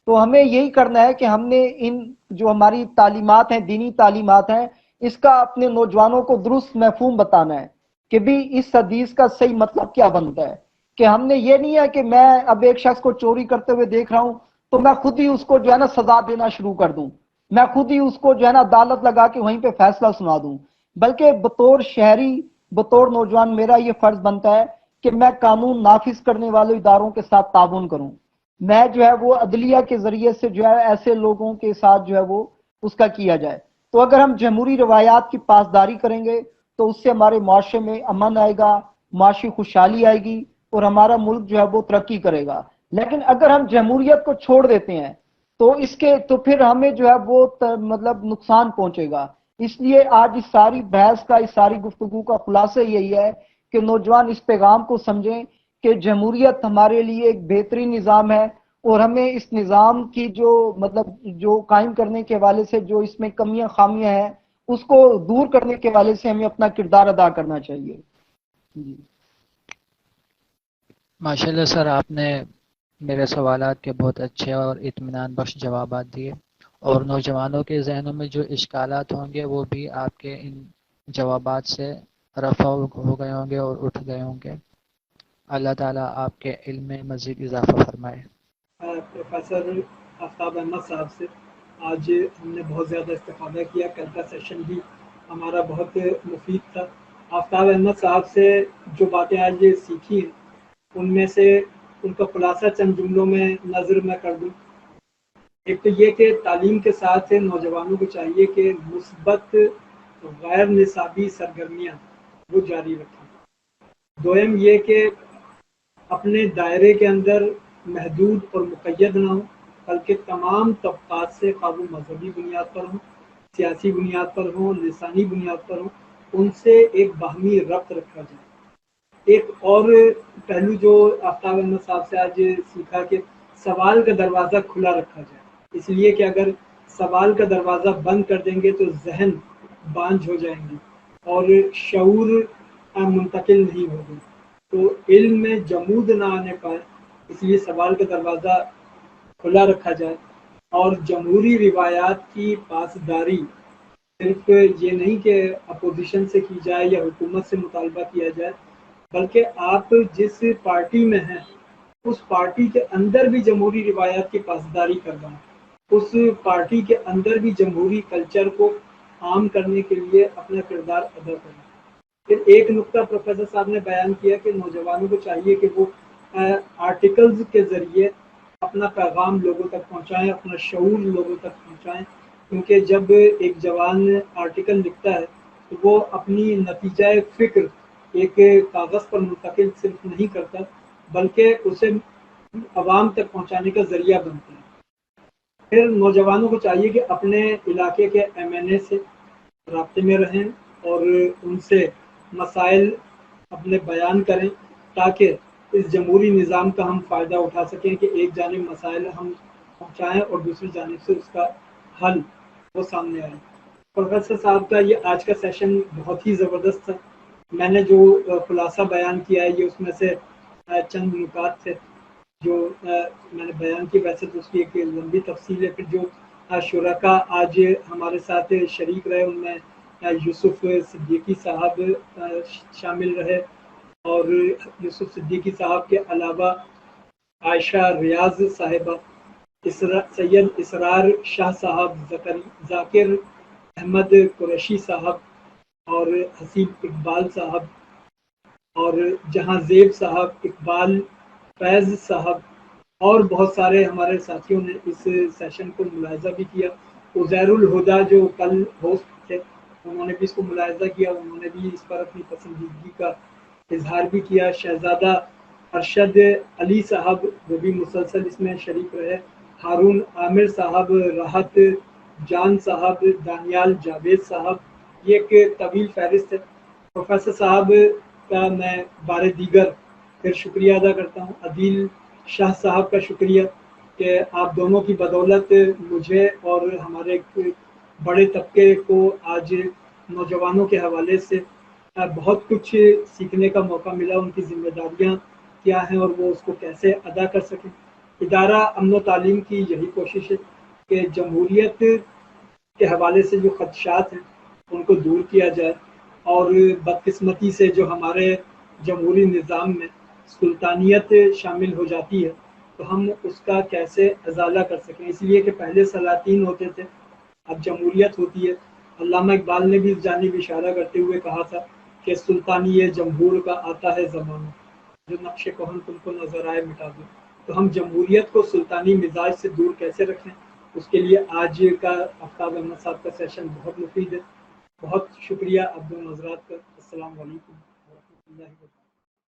تو ہمیں یہی کرنا ہے کہ ہم نے ان جو ہماری تعلیمات ہیں، دینی تعلیمات ہیں، اس کا اپنے نوجوانوں کو درست مفہوم بتانا ہے کہ بھی اس حدیث کا صحیح مطلب کیا بنتا ہے، کہ ہم نے یہ نہیں ہے کہ میں اب ایک شخص کو چوری کرتے ہوئے دیکھ رہا ہوں تو میں خود ہی اس کو جو ہے نا سزا دینا شروع کر دوں، میں خود ہی اس کو جو ہے نا عدالت لگا کے وہیں پہ فیصلہ سنا دوں، بلکہ بطور شہری، بطور نوجوان میرا یہ فرض بنتا ہے کہ میں قانون نافذ کرنے والے اداروں کے ساتھ تعاون کروں، میں جو ہے وہ عدلیہ کے ذریعے سے جو ہے ایسے لوگوں کے ساتھ جو ہے وہ اس کا کیا جائے۔ تو اگر ہم جمہوری روایات کی پاسداری کریں گے تو اس سے ہمارے معاشرے میں امن آئے گا، معاشی خوشحالی آئے گی، اور ہمارا ملک جو ہے وہ ترقی کرے گا۔ لیکن اگر ہم جمہوریت کو چھوڑ دیتے ہیں تو پھر ہمیں جو ہے وہ مطلب نقصان پہنچے گا۔ اس لیے آج اس ساری بحث کا، اس ساری گفتگو کا خلاصہ یہی ہے کہ نوجوان اس پیغام کو سمجھیں کہ جمہوریت ہمارے لیے ایک بہترین نظام ہے، اور ہمیں اس نظام کی جو قائم کرنے کے حوالے سے جو اس میں کمیاں خامیاں ہیں اس کو دور کرنے کے حوالے سے ہمیں اپنا کردار ادا کرنا چاہیے۔ جی ماشاءاللہ سر، آپ نے میرے سوالات کے بہت اچھے اور اطمینان بخش جوابات دیے، اور نوجوانوں کے ذہنوں میں جو اشکالات ہوں گے وہ بھی آپ کے ان جوابات سے رفع ہو گئے ہوں گے اور اٹھ گئے ہوں گے۔ اللہ تعالیٰ آپ کے علم میں مزید اضافہ فرمائے۔ پروفیسر آفتاب احمد صاحب سے آج ہم نے بہت زیادہ استفادہ کیا، کل کا سیشن بھی ہمارا بہت مفید تھا۔ آفتاب احمد صاحب سے جو باتیں آج سیکھی ہیں ان میں سے ان کا خلاصہ چند جملوں میں نظر میں کر دوں۔ ایک تو یہ کہ تعلیم کے ساتھ نوجوانوں کو چاہیے کہ مثبت غیر نصابی سرگرمیاں وہ جاری رکھیں۔ دوم یہ کہ اپنے دائرے کے اندر محدود اور مقید نہ ہوں، بلکہ تمام طبقات سے، خواہ وہ مذہبی بنیاد پر ہوں، سیاسی بنیاد پر ہوں، لسانی بنیاد پر ہوں، ان سے ایک باہمی ربط رکھا جائے۔ ایک اور پہلو جو آفتاب احمد صاحب سے آج سیکھا کہ سوال کا دروازہ کھلا رکھا جائے، اس لیے کہ اگر سوال کا دروازہ بند کر دیں گے تو ذہن بانجھ ہو جائیں گے اور شعور منتقل نہیں ہوگا، تو علم میں جمود نہ آنے پائے، اس لیے سوال کا دروازہ کھلا رکھا جائے۔ اور جمہوری روایات کی پاسداری صرف یہ نہیں کہ اپوزیشن سے کی جائے یا حکومت سے مطالبہ کیا جائے، بلکہ آپ جس پارٹی میں ہیں اس پارٹی کے اندر بھی جمہوری روایات کی پاسداری کرنا ہے، اس پارٹی کے اندر بھی جمہوری کلچر کو عام کرنے کے لیے اپنا کردار ادا کرنا۔ پھر ایک نقطہ پروفیسر صاحب نے بیان کیا کہ نوجوانوں کو چاہیے کہ وہ آرٹیکلز کے ذریعے اپنا پیغام لوگوں تک پہنچائیں، اپنا شعور لوگوں تک پہنچائیں، کیونکہ جب ایک جوان آرٹیکل لکھتا ہے تو وہ اپنی نتیجہ فکر ایک کاغذ پر منتقل صرف نہیں کرتا بلکہ اسے عوام تک پہنچانے کا ذریعہ بنتا ہے۔ پھر نوجوانوں کو چاہیے کہ اپنے علاقے کے MNA سے رابطے میں رہیں اور ان سے مسائل اپنے بیان کریں تاکہ اس جمہوری نظام کا ہم فائدہ اٹھا سکیں کہ ایک جانب مسائل ہم پہنچائیں اور دوسری جانب سے اس کا حل وہ سامنے آئے۔ پروفیسر صاحب کا یہ آج کا سیشن بہت ہی زبردست تھا۔ میں نے جو خلاصہ بیان کیا ہے یہ اس میں سے چند نکات تھے جو میں نے بیان کی، ویسے تو اس کی ایک لمبی تفصیل ہے۔ پھر جو شرکاء آج ہمارے ساتھ شریک رہے ان میں یوسف صدیقی صاحب شامل رہے، اور یوسف صدیقی صاحب کے علاوہ عائشہ ریاض صاحبہ، سید اسرار شاہ صاحب، ذاکر احمد قریشی صاحب، اور حسیب اقبال صاحب، اور جہاں زیب صاحب، اقبال فیض صاحب، اور بہت سارے ہمارے ساتھیوں نے اس سیشن کو ملاحظہ بھی کیا۔ عزیر الہدا جو کل ہوسٹ تھے انہوں نے بھی اس کو ملاحظہ کیا، انہوں نے بھی اس پر اپنی پسندیدگی کا اظہار بھی کیا۔ شہزادہ ارشد علی صاحب وہ بھی مسلسل اس میں شریک رہے، ہارون عامر صاحب، راحت جان صاحب، دانیال جاوید صاحب، یہ ایک طویل فہرست ہے۔ پروفیسر صاحب کا میں بار دیگر پھر شکریہ ادا کرتا ہوں، عدیل شاہ صاحب کا شکریہ کہ آپ دونوں کی بدولت مجھے اور ہمارے ایک بڑے طبقے کو آج نوجوانوں کے حوالے سے بہت کچھ سیکھنے کا موقع ملا، ان کی ذمہ داریاں کیا ہیں اور وہ اس کو کیسے ادا کر سکیں۔ ادارہ امن و تعلیم کی یہی کوشش ہے کہ جمہوریت کے حوالے سے جو خدشات ہیں ان کو دور کیا جائے، اور بدقسمتی سے جو ہمارے جمہوری نظام میں سلطانیت شامل ہو جاتی ہے تو ہم اس کا کیسے ازالہ کر سکیں، اس لیے کہ پہلے سلاطین ہوتے تھے، اب جمہوریت ہوتی ہے۔ علامہ اقبال نے بھی اس جانب اشارہ کرتے ہوئے کہا تھا کہ سلطانی جمہور کا آتا ہے زمانہ، جو نقش کہن تم کو نظر آئے مٹا دو۔ تو ہم جمہوریت کو سلطانی مزاج سے دور کیسے رکھیں، اس کے لیے آج کا آفتاب احمد صاحب کا سیشن بہت مفید ہے۔ بہت شکریہ آپ دونوں حضرات کا۔ السلام علیکم ورحمۃ اللہ وبرکاتہ۔